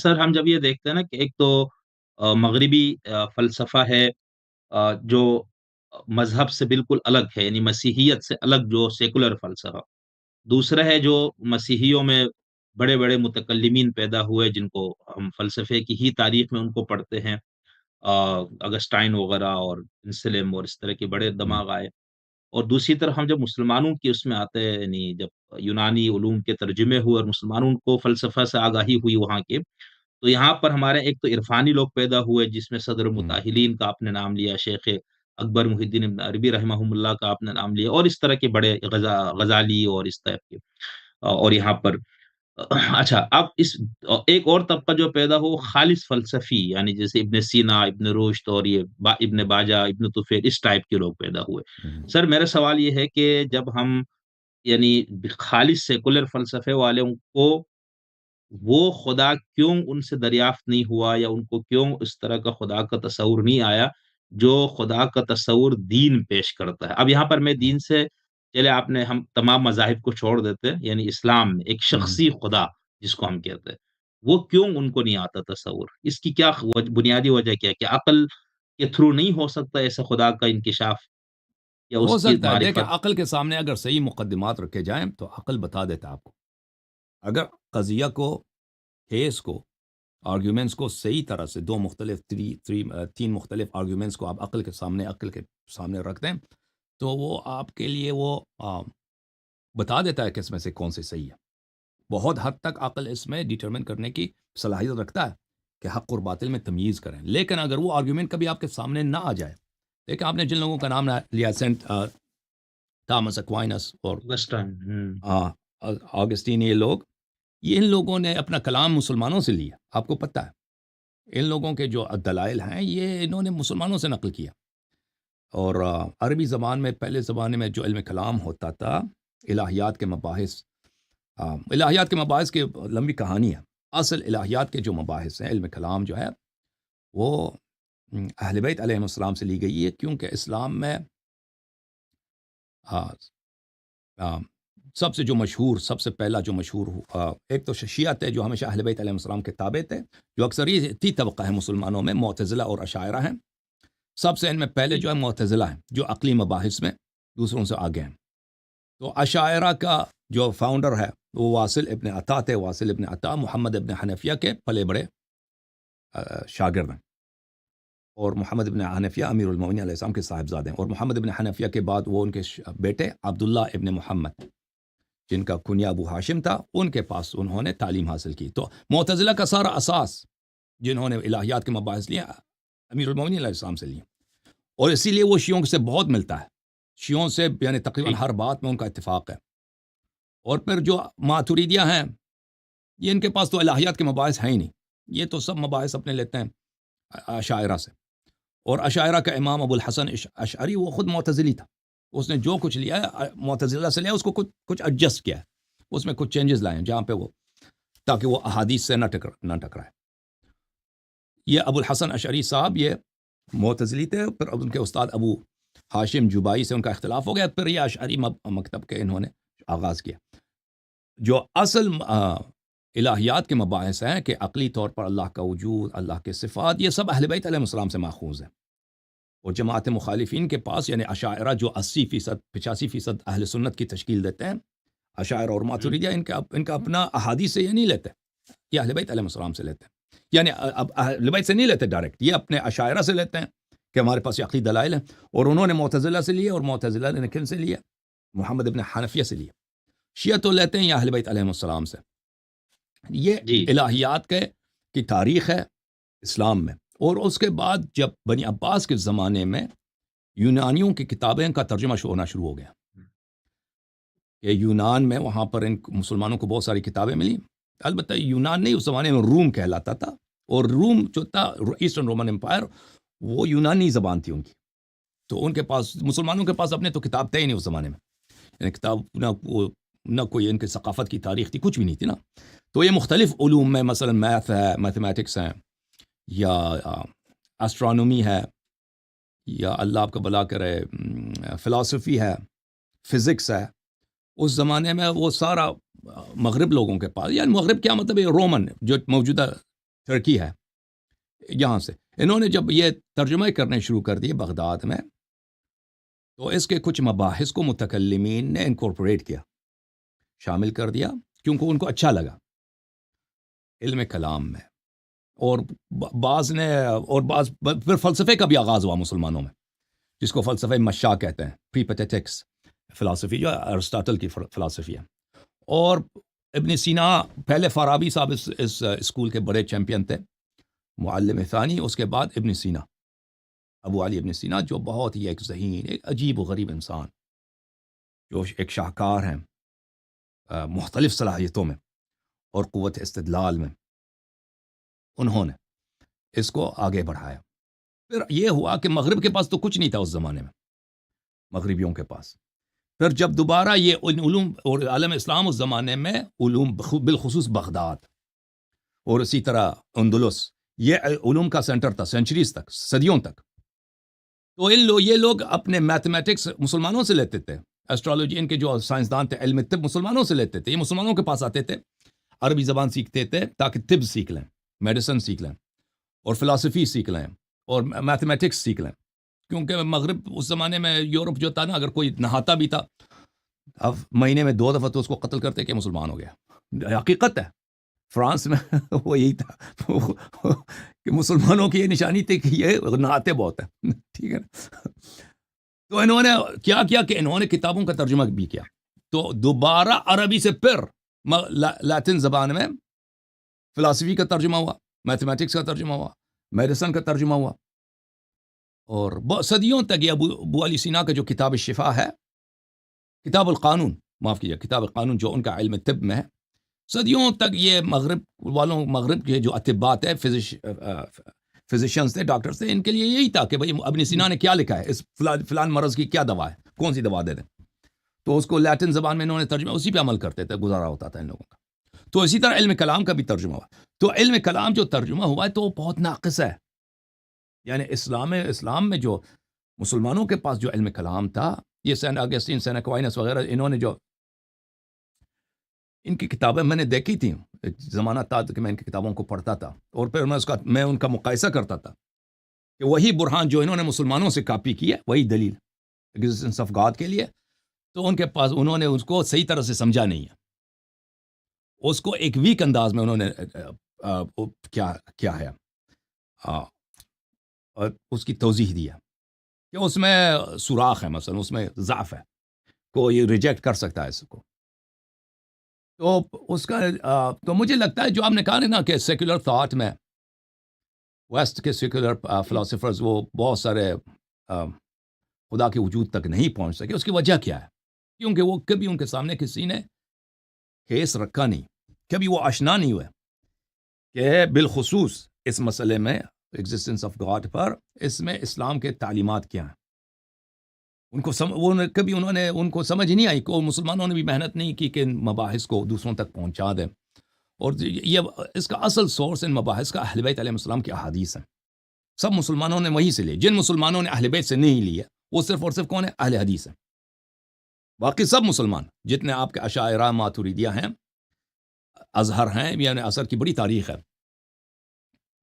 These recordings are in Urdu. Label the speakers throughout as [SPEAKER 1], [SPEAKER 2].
[SPEAKER 1] سر ہم جب یہ دیکھتے ہیں نا کہ ایک تو مغربی فلسفہ ہے، جو مذہب سے بالکل الگ ہے، یعنی مسیحیت سے الگ جو سیکولر فلسفہ۔ دوسرا ہے جو مسیحیوں میں بڑے بڑے متکلمین پیدا ہوئے جن کو ہم فلسفے کی ہی تاریخ میں ان کو پڑھتے ہیں، اگسٹائن وغیرہ اور انسلم اور اس طرح کے بڑے
[SPEAKER 2] ہوں،
[SPEAKER 1] دماغ آئے۔ اور دوسری طرف ہم جب مسلمانوں کی اس میں آتے ہیں، یعنی جب یونانی علوم کے ترجمے ہوئے اور مسلمانوں کو فلسفہ سے آگاہی ہوئی وہاں کے، تو یہاں پر ہمارے ایک تو عرفانی لوگ پیدا ہوئے جس میں صدر
[SPEAKER 2] ہوں،
[SPEAKER 1] المتاہلین کا آپ نے نام لیا، شیخ اکبر محی الدین ابن عربی رحمہ اللہ کا آپ نے نام لیا، اور اس طرح کے بڑے غزالی اور اس طرح کے اور یہاں پر اچھا اب اس ایک اور طبقہ جو پیدا ہو وہ خالص فلسفی، یعنی جیسے ابن سینا، ابن رشد اور یہ ابن باجہ، ابن طفیل، اس ٹائپ کے لوگ پیدا ہوئے۔
[SPEAKER 2] ہوں۔
[SPEAKER 1] سر میرا سوال یہ ہے کہ جب ہم یعنی خالص سیکولر فلسفے والوں کو وہ خدا کیوں ان سے دریافت نہیں ہوا، یا ان کو کیوں اس طرح کا خدا کا تصور نہیں آیا جو خدا کا تصور دین پیش کرتا ہے؟ اب یہاں پر میں دین سے چلے آپ نے ہم تمام مذاہب کو چھوڑ دیتے ہیں، یعنی اسلام میں ایک
[SPEAKER 2] ہوں۔
[SPEAKER 1] شخصی خدا جس کو ہم کہتے ہیں، وہ کیوں ان کو نہیں آتا تصور؟ اس کی کیا بنیادی وجہ کیا ہے کہ عقل کے تھرو نہیں ہو سکتا ایسے خدا کا انکشاف یا
[SPEAKER 2] ہو
[SPEAKER 1] اس کی
[SPEAKER 2] سکتا ہے، دیکھیں
[SPEAKER 1] معرفت؟
[SPEAKER 2] عقل کے سامنے اگر صحیح مقدمات رکھے جائیں تو عقل بتا دیتا ہے آپ کو۔ اگر قضیہ کو، کیس کو، آرگیومنٹس کو صحیح طرح سے دو مختلف تین مختلف آرگیومنٹس کو آپ عقل کے سامنے رکھ دیں تو وہ آپ کے لیے وہ بتا دیتا ہے کہ اس میں سے کون سی صحیح ہے۔ بہت حد تک عقل اس میں ڈیٹرمن کرنے کی صلاحیت رکھتا ہے کہ حق اور باطل میں تمیز کریں، لیکن اگر وہ آرگیومنٹ کبھی آپ کے سامنے نہ آ جائے، دیکھیں آپ نے جن لوگوں کا نام لیا، سینٹ تھامس ایکوائنس اور آگسٹین، یہ ان لوگوں نے اپنا کلام مسلمانوں سے لیا۔ آپ کو پتہ ہے ان لوگوں کے جو دلائل ہیں یہ انہوں نے مسلمانوں سے نقل کیا۔ اور عربی زبان میں پہلے زمانے میں جو علم کلام ہوتا تھا، الہیات کے مباحث، الہیات کے مباحث کی لمبی کہانی ہے۔ اصل الہیات کے جو مباحث ہیں، علم کلام جو ہے وہ اہل بیت علیہ السلام سے لی گئی ہے، کیونکہ اسلام میں آ، آ، سب سے جو مشہور، سب سے پہلا جو مشہور ایک تو شیعہ تھے جو ہمیشہ اہل بیت علیہ السلام کے تابع تھے، جو اکثریتی طبقہ ہے مسلمانوں میں، معتزلہ اور اشاعرہ ہیں۔ سب سے ان میں پہلے جو ہے معتزلہ ہیں، جو عقلی مباحث میں دوسروں سے آگے ہیں۔ تو اشاعرہ کا جو فاؤنڈر ہے وہ واصل ابن عطا تھے۔ واصل ابن عطا محمد ابن حنفیہ کے پلے بڑے شاگرد ہیں، اور محمد ابن حنفیہ امیر المومنین علیہ السلام کے صاحبزادے ہیں، اور محمد ابن حنفیہ کے بعد وہ ان کے بیٹے عبداللہ ابن محمد، جن کا کنیہ ابو ہاشم تھا، ان کے پاس انہوں نے تعلیم حاصل کی۔ تو معتزلہ کا سارا اساس جنہوں نے الہیات کے مباحث لیا امیر المومنین علیہ السلام سے لیا، اور اسی لیے وہ شیعوں سے بہت ملتا ہے۔ شیعوں سے یعنی تقریباً ہر بات میں ان کا اتفاق ہے۔ اور پھر جو ماتوریدیہ ہیں، یہ ان کے پاس تو الہیات کے مباحث ہیں ہی نہیں، یہ تو سب مباحث اپنے لیتے ہیں اشاعرہ سے۔ اور اشاعرہ کا امام ابو الحسن اشعری وہ خود معتزلی تھا، اس نے جو کچھ لیا ہے معتزلہ سے لیا، اس کو کچھ ایڈجسٹ کیا ہے، اس میں کچھ چینجز لائے ہیں جہاں پہ وہ، تاکہ وہ احادیث سے نہ ٹکرائے۔ یہ ابو الحسن اشعری صاحب یہ معتزلی تھے، پھر اب ان کے استاد ابو ہاشم جبائی سے ان کا اختلاف ہو گیا، پھر یہ اشعری مکتب کے انہوں نے آغاز کیا۔ جو اصل الہیات کے مباحث ہیں کہ عقلی طور پر اللہ کا وجود، اللہ کے صفات، یہ سب اہل بیت علیہ السلام سے ماخوذ ہیں۔ اور جماعت مخالفین کے پاس یعنی اشاعرہ جو 80%، 85% اہل سنت کی تشکیل دیتے ہیں، اشاعرہ اور ماتوریدیہ ان کا اپنا احادیث سے یہ نہیں لیتے، یہ اہل بیت علیہ السلام سے لیتے ہیں، یعنی اب اہل بیت سے نہیں لیتے ڈائریکٹ، یہ اپنے اشاعرہ سے لیتے ہیں کہ ہمارے پاس یہ عقلی دلائل ہیں، اور انہوں نے معتزلہ سے لیے، اور معتزلہ نے کن سے لیا؟ محمد ابن حنفیہ سے لیا۔ شیعہ تو لیتے ہیں یہ اہل بیت علیہ السلام سے۔ یہ
[SPEAKER 1] جی
[SPEAKER 2] الہیات کی تاریخ ہے اسلام میں۔ اور اس کے بعد جب بنی عباس کے زمانے میں یونانیوں کی کتابیں کا ترجمہ ہونا شروع ہو گیا، کہ یونان میں وہاں پر ان مسلمانوں کو بہت ساری کتابیں ملی۔ البتہ یونان نہیں، اس زمانے میں روم کہلاتا تھا، اور روم جو تھا ایسٹرن رومن امپائر، وہ یونانی زبان تھی ان کی، تو ان کے پاس، مسلمانوں کے پاس اپنے تو کتاب تھے ہی نہیں اس زمانے میں، یعنی کتاب نہ کوئی ان کے ثقافت کی تاریخ تھی، کچھ بھی نہیں تھی نا۔ تو یہ مختلف علوم میں، مثلا میتھ ہے، میتھمیٹکس ہے، یا اسٹرانومی ہے، یا اللہ آپ کا بلا کرے فلاسفی ہے، فزکس ہے، اس زمانے میں وہ سارا مغرب لوگوں کے پاس، یعنی مغرب کیا مطلب ہے؟ رومن جو موجودہ ترکی ہے، یہاں سے انہوں نے جب یہ ترجمے کرنے شروع کر دیے بغداد میں، تو اس کے کچھ مباحث کو متکلمین نے انکورپوریٹ کیا، شامل کر دیا، کیونکہ ان کو اچھا لگا علم کلام میں، اور بعض نے، اور بعض پھر فلسفے کا بھی آغاز ہوا مسلمانوں میں، جس کو فلسفہ مشاء کہتے ہیں، پری پیٹیٹکس فلسفی، جو ارسطاطل کی فلسفی ہے. اور ابن سینا، پہلے فارابی صاحب اس اسکول کے بڑے چیمپئن تھے، معلم ثانی، اس کے بعد ابن سینا، ابو علی ابن سینا، جو بہت ہی ایک ذہین، ایک عجیب و غریب انسان، جو ایک شاہکار ہیں مختلف صلاحیتوں میں اور قوت استدلال میں. انہوں نے اس کو آگے بڑھایا. پھر یہ ہوا کہ مغرب کے پاس تو کچھ نہیں تھا اس زمانے میں، مغربیوں کے پاس. پھر جب دوبارہ یہ علوم اور عالم اسلام اس زمانے میں علوم، بالخصوص بغداد اور اسی طرح اندلس، یہ علوم کا سینٹر تھا سینچریز تک، صدیوں تک. تو یہ لوگ اپنے میتھمیٹکس مسلمانوں سے لیتے تھے، ایسٹرالوجی، ان کے جو سائنسدان تھے، علم طب مسلمانوں سے لیتے تھے. یہ مسلمانوں کے پاس آتے تھے، عربی زبان سیکھتے تھے تاکہ طب سیکھ لیں، میڈیسن سیکھ لیں، اور فلسفی سیکھ لیں، اور میتھمیٹکس سیکھ لیں. کیونکہ مغرب اس زمانے میں، یورپ جو تھا نا، اگر کوئی نہاتا بھی تھا اب مہینے میں 2 دفعہ تو اس کو قتل کرتے کہ مسلمان ہو گیا. حقیقت ہے، فرانس میں وہ یہی تھا کہ مسلمانوں کی یہ نشانی تھی کہ یہ نہاتے بہت ہیں. ٹھیک ہے نا. تو انہوں نے کیا کیا کہ انہوں نے کتابوں کا ترجمہ بھی کیا. تو دوبارہ عربی سے پھر لاطن زبان میں فلسفی کا ترجمہ ہوا، میتھمیٹکس کا ترجمہ ہوا، میڈیسن کا ترجمہ ہوا. اور صدیوں تک یہ ابو علی سینا کا جو کتاب الشفا ہے، کتاب القانون، معاف کیجیے، کتاب القانون، جو ان کا علم طب میں ہے، صدیوں تک یہ مغرب کے جو اطباء تھے، فزیشنز تھے، ڈاکٹرز تھے، ان کے لیے یہی تھا کہ بھئی ابن سینا نے کیا لکھا ہے، اس فلان مرض کی کیا دوا ہے، کون سی دوا دے دیں. تو اس کو لیٹن زبان میں انہوں نے ترجمہ، اسی پہ عمل کرتے تھے، گزارا ہوتا تھا ان لوگوں کا. تو اسی طرح علم کلام کا بھی ترجمہ ہوا. تو علم کلام جو ترجمہ ہوا ہے تو وہ بہت ناقص ہے. یعنی اسلام میں جو مسلمانوں کے پاس جو علم کلام تھا، یہ سین اگسٹین، سین ایکوائنس وغیرہ، انہوں نے جو ان کی کتابیں میں نے دیکھی تھیں، ایک زمانہ تھا کہ میں ان کی کتابوں کو پڑھتا تھا، اور پھر میں ان کا مقایسہ کرتا تھا کہ وہی برہان جو انہوں نے مسلمانوں سے کاپی کی ہے، وہی دلیل ایگزسٹنس آف گاڈ کے لیے، تو ان کے پاس انہوں نے اس کو صحیح طرح سے سمجھا نہیں ہے. اس کو ایک ویک انداز میں انہوں نے کیا ہے، اور اس کی توضیح دیا کہ اس میں سوراخ ہے، مثلا اس میں ضعف ہے، کو یہ ریجیکٹ کر سکتا ہے اس کو. تو اس کا تو مجھے لگتا ہے جو آپ نے کہا نا کہ سیکولر تھاٹ میں ویسٹ کے سیکولر فلاسفرز وہ بہت سارے خدا کے وجود تک نہیں پہنچ سکے. اس کی وجہ کیا ہے؟ کیونکہ وہ کبھی ان کے سامنے کسی نے کیس رکھا نہیں، کبھی وہ آشنا نہیں ہوئے کہ بالخصوص اس مسئلے میں ایگزسٹنس آف گاڈ پر، اس میں اسلام کے تعلیمات کیا ہیں. ان کو کبھی ان کو سمجھ نہیں آئی، کہ مسلمانوں نے بھی محنت نہیں کی کہ ان مباحث کو دوسروں تک پہنچا دیں. اور یہ اس کا اصل سورس ان مباحث کا اہل بیت علیہ السلام کی احادیث ہیں. سب مسلمانوں نے وہیں سے لیے. جن مسلمانوں نے اہل بیت سے نہیں لیے، وہ صرف اور صرف کون ہے؟ اہل حدیث ہیں. باقی سب مسلمان جتنے آپ کے اشاعرہ، ماتوریدیہ ہیں، ازہر ہیں، یعنی اثر کی بڑی تاریخ ہے،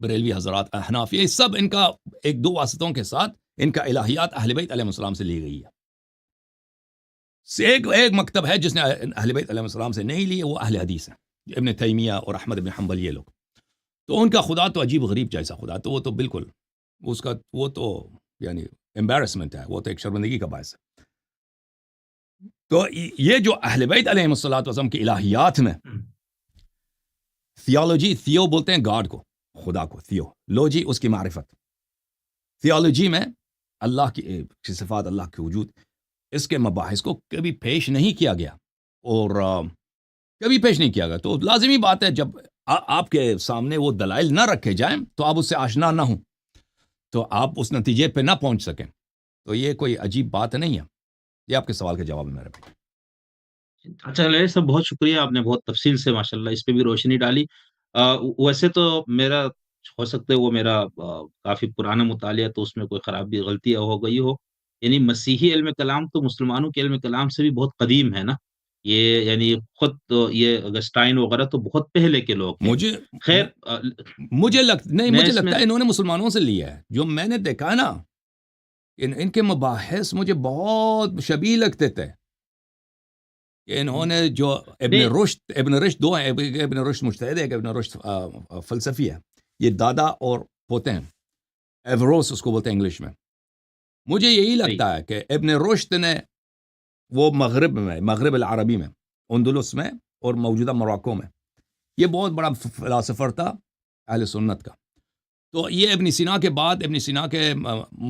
[SPEAKER 2] بریلوی حضرات، احناف، یہ سب ان کا ایک دو واسطوں کے ساتھ ان کا الہیات اہل بیت علیہ السلام سے لی گئی ہے. ایک مکتب ہے جس نے اہل بیت علیہ السلام سے نہیں لی، وہ اہل حدیث ہیں، ابن تیمیہ اور احمد بن حنبل، یہ لوگ. تو ان کا خدا تو عجیب غریب جیسا خدا، تو وہ تو بالکل وہ تو یعنی امبیرسمنٹ ہے، وہ تو ایک شرمندگی کا باعث ہے. تو یہ جو اہل بیت علیہ السلام کی الہیات میں تھیولوجی، تھیو بولتے ہیں گاڈ کو، خدا کو، تھیولوجی اس کی معرفت. تھیولوجی میں اللہ کی صفات، اللہ کے وجود، اس کے مباحث کو کبھی پیش نہیں کیا گیا، اور کبھی پیش نہیں کیا گیا. تو لازمی بات ہے جب آپ کے سامنے وہ دلائل نہ رکھے جائیں تو آپ اس سے آشنا نہ ہوں، تو آپ اس نتیجے پہ نہ پہنچ سکیں. تو یہ کوئی عجیب بات نہیں ہے. یہ آپ کے سوال کا جواب ہے میرے بھائی.
[SPEAKER 1] اچھا علیہ صاحب، بہت شکریہ، آپ نے بہت تفصیل سے ماشاءاللہ اس پہ بھی روشنی ڈالی. ویسے تو میرا ہو سکتا ہے وہ میرا کافی پرانا مطالعہ، تو اس میں کوئی خرابی غلطی ہو گئی ہو. یعنی مسیحی علم کلام تو مسلمانوں کے علم کلام سے بھی بہت قدیم ہے نا. یہ یعنی خود تو یہ اگسٹائن وغیرہ تو بہت پہلے کے لوگ ہیں.
[SPEAKER 2] مجھے
[SPEAKER 1] خیر
[SPEAKER 2] نہیں،
[SPEAKER 1] میں
[SPEAKER 2] مجھے
[SPEAKER 1] اس میں
[SPEAKER 2] لگتا ہے انہوں نے مسلمانوں سے لیا ہے. جو میں نے دیکھا نا، ان کے مباحث مجھے بہت شبیہ لگتے تھے. کہ انہوں نے جو
[SPEAKER 1] نہیں
[SPEAKER 2] ابن رشد دو ہیں، ابن رشد مجتہد ہے، ایک ابن رشد فلسفی ہے. یہ دادا اور پوتے ہیں. ایوروس اس کو بولتے ہیں انگلش میں. مجھے یہی
[SPEAKER 1] نہیں
[SPEAKER 2] لگتا ہے کہ ابن رشد نے وہ مغرب العربی میں، اندلس میں اور موجودہ موراکو میں، یہ بہت بڑا فلاسفر تھا اہل سنت کا. تو یہ ابن سینا کے بعد ابن سینا کے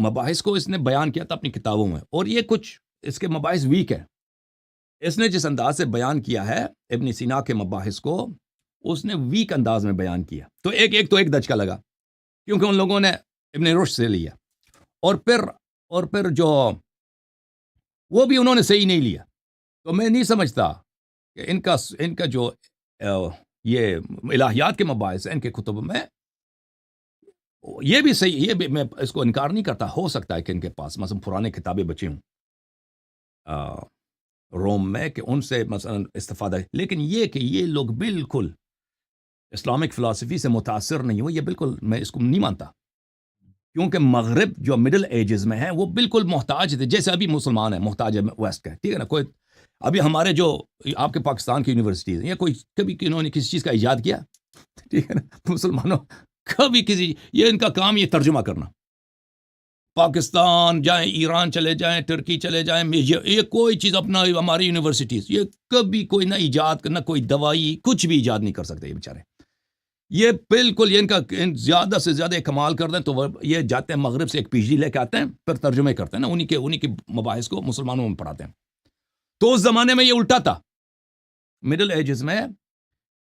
[SPEAKER 2] مباحث کو اس نے بیان کیا تھا اپنی کتابوں میں. اور یہ کچھ اس کے مباحث ویک ہے. اس نے جس انداز سے بیان کیا ہے ابن سینا کے مباحث کو، اس نے ویک انداز میں بیان کیا. تو ایک دھچکا لگا، کیونکہ ان لوگوں نے ابن رشد سے لیا. اور پھر جو وہ بھی انہوں نے صحیح نہیں لیا. تو میں نہیں سمجھتا کہ ان کا جو یہ الہیات کے مباحث ہیں ان کے کتب میں، یہ بھی صحیح، یہ بھی میں اس کو انکار نہیں کرتا. ہو سکتا ہے کہ ان کے پاس مثلا پرانے کتابیں بچی ہوں روم میں، کہ ان سے مثلا استفادہ ہے. لیکن یہ لوگ بالکل اسلامک فلسفی سے متاثر نہیں ہو، یہ بالکل میں اس کو نہیں مانتا. کیونکہ مغرب جو مڈل ایجز میں ہے وہ بالکل محتاج تھے، جیسے ابھی مسلمان ہیں محتاج ہے ویسٹ کا. ٹھیک ہے نا. کوئی ابھی ہمارے جو آپ کے پاکستان کی یونیورسٹیز ہیں، یا کوئی کبھی انہوں نے کسی چیز کا ایجاد کیا؟ ٹھیک ہے نا. مسلمانوں کبھی یہ ان کا کام، یہ ترجمہ کرنا. پاکستان جائیں، ایران چلے جائیں، ترکی چلے جائیں، یہ کوئی چیز اپنا ہماری یونیورسٹیز یہ کبھی کوئی نہ ایجاد نہ کوئی دوائی کچھ بھی ایجاد نہیں کر سکتے یہ بیچارے. یہ بالکل یہ ان کا زیادہ سے زیادہ کمال کر دیں تو یہ جاتے ہیں مغرب سے ایک پی ایچ ڈی لے کے آتے ہیں، پھر ترجمے کرتے ہیں نا انہی کے مباحث کو مسلمانوں میں پڑھاتے ہیں. تو اس زمانے میں یہ الٹا تھا. مڈل ایجز میں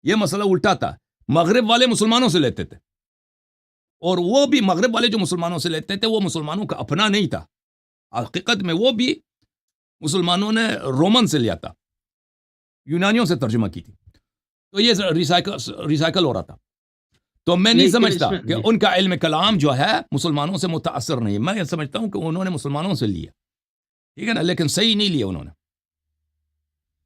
[SPEAKER 2] یہ مسئلہ الٹا تھا. مغرب والے مسلمانوں سے لیتے تھے، اور وہ بھی مغرب والے جو مسلمانوں سے لیتے تھے وہ مسلمانوں کا اپنا نہیں تھا. حقیقت میں وہ بھی مسلمانوں نے رومن سے لیا تھا، یونانیوں سے ترجمہ کی تھی. تو یہ ریسائیکل ہو رہا تھا. تو میں نہیں
[SPEAKER 1] لیکن
[SPEAKER 2] سمجھتا
[SPEAKER 1] اس میں
[SPEAKER 2] کہ ان کا علم کلام جو ہے مسلمانوں سے متاثر نہیں ہے. میں یہ سمجھتا ہوں کہ انہوں نے مسلمانوں سے لیا، ٹھیک ہے نا، لیکن صحیح نہیں لیا انہوں نے.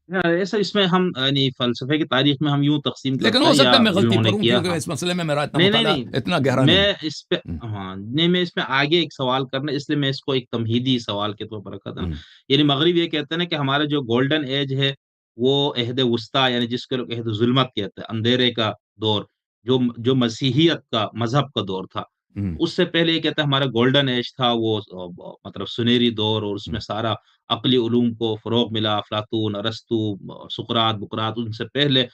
[SPEAKER 1] ایسا اس میں ہم یعنی فلسفے کی تاریخ میں ہم یوں تقسیم
[SPEAKER 2] لیکن
[SPEAKER 1] کرتے
[SPEAKER 2] ہو
[SPEAKER 1] ہیں
[SPEAKER 2] سکتا
[SPEAKER 1] یا
[SPEAKER 2] ہے میں غلطی
[SPEAKER 1] انہوں نے
[SPEAKER 2] کروں،
[SPEAKER 1] کیا.
[SPEAKER 2] کیونکہ
[SPEAKER 1] ہاں
[SPEAKER 2] اس مسئلے میں میرا اتنا
[SPEAKER 1] نہیں نہیں
[SPEAKER 2] مطالعہ
[SPEAKER 1] نہیں
[SPEAKER 2] اتنا گہرا نہیں
[SPEAKER 1] میں اس پہ
[SPEAKER 2] ہے.
[SPEAKER 1] ہاں نہیں میں اس میں آگے ایک سوال کرنا، اس لیے میں اس کو ایک تمہیدی سوال کے طور پر رکھا تھا نا. یعنی مغرب یہ کہتے ہیں نا کہ ہمارا جو گولڈن ایج ہے وہ عہد وسطیٰ، یعنی جس کو لوگ عہد ظلمت کہتے ہیں، اندھیرے کا دور، جو مسیحیت کا مذہب کا دور تھا. اس سے پہلے یہ کہتا ہے ہمارا گولڈن ایج تھا وہ مطلب سنہری دور، اور اس میں سارا عقلی علوم کو فروغ ملا. افلاطون، ارسطو، سقراط، بقراط، ان سے پہلے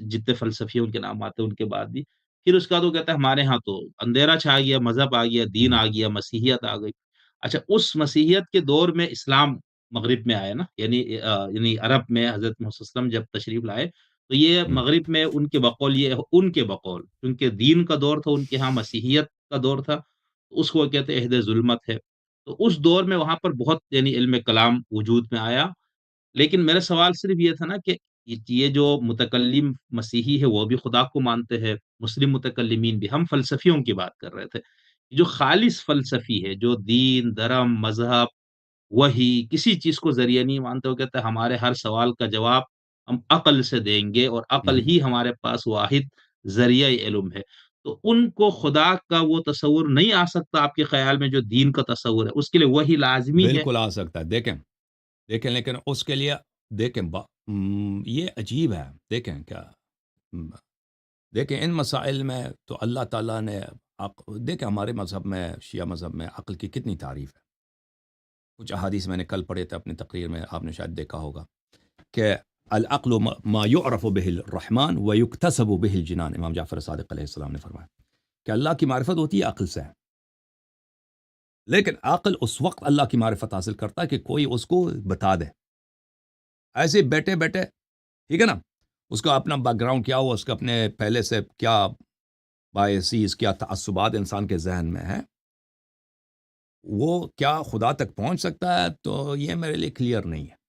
[SPEAKER 1] جتنے فلسفیوں کے نام آتے ہیں ان کے بعد بھی. پھر اس کا تو کہتا ہے ہمارے ہاں تو اندھیرا چھا گیا، مذہب آ گیا، دین آ گیا، مسیحیت آ گئی. اچھا، اس مسیحیت کے دور میں اسلام مغرب میں آیا نا، یعنی عرب میں حضرت محمد صلی اللہ علیہ وسلم جب تشریف لائے تو یہ مغرب میں ان کے بقول، کیونکہ دین کا دور تھا ان کے ہاں، مسیحیت کا دور تھا، اس کو کہتے ہیں عہد ظلمت ہے. تو اس دور میں وہاں پر بہت یعنی علم کلام وجود میں آیا. لیکن میرا سوال صرف یہ تھا نا کہ یہ جو متکلم مسیحی ہے وہ بھی خدا کو مانتے ہیں، مسلم متکلمین بھی، ہم فلسفیوں کی بات کر رہے تھے. جو خالص فلسفی ہے، جو دین، دھرم، مذہب، وہی کسی چیز کو ذریعہ نہیں مانتے، وہ کہتے ہیں ہمارے ہر سوال کا جواب ہم عقل سے دیں گے، اور عقل ہی ہمارے پاس واحد ذریعہ علم ہے. تو ان کو خدا کا وہ تصور نہیں آ سکتا آپ کے خیال میں جو دین کا تصور ہے، اس کے لیے وہی لازمی ہے.
[SPEAKER 2] بالکل آ سکتا ہے. دیکھیں لیکن اس کے لیے دیکھیں یہ عجیب ہے. دیکھیں کیا دیکھیں ان مسائل میں تو اللہ تعالیٰ نے دیکھیں ہمارے مذہب میں، شیعہ مذہب میں عقل کی کتنی تعریف ہے. کچھ احادیث میں نے کل پڑھے تھے اپنی تقریر میں، آپ نے شاید دیکھا ہوگا کہ العقل ما يعرف به الرحمن ويكتسب به الجنان. امام جعفر صادق علیہ السلام نے فرمایا کہ اللہ کی معرفت ہوتی ہے عقل سے، لیکن عقل اس وقت اللہ کی معرفت حاصل کرتا ہے کہ کوئی اس کو بتا دے. ایسے بیٹھے بیٹھے، ٹھیک ہے نا، اس کا اپنا بیک گراؤنڈ کیا ہوا، اس کا اپنے پہلے سے کیا بایسیز، کیا تعصبات انسان کے ذہن میں ہے، وہ کیا خدا تک پہنچ سکتا ہے؟ تو یہ میرے لیے کلیئر نہیں ہے.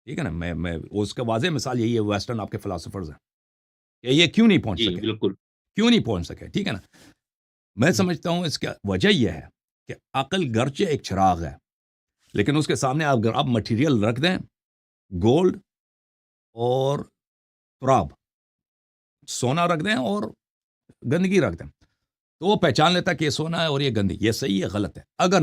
[SPEAKER 2] ٹھیک ہے نا. میں اس کا واضح مثال یہی ہے، ویسٹرن آپ کے فلاسفرز ہیں کہ یہ کیوں نہیں پہنچ
[SPEAKER 1] جی
[SPEAKER 2] سکے،
[SPEAKER 1] بالکل.
[SPEAKER 2] کیوں نہیں پہنچ سکے. ٹھیک ہے نا. میں سمجھتا ہوں اس کا وجہ یہ ہے کہ عقل گرچہ ایک چراغ ہے، لیکن اس کے سامنے اگر آپ مٹیریل رکھ دیں، گولڈ اور تراب، سونا رکھ دیں اور گندگی رکھ دیں، تو وہ پہچان لیتا ہے کہ یہ سونا ہے اور یہ گندگی، یہ صحیح ہے غلط ہے۔ اگر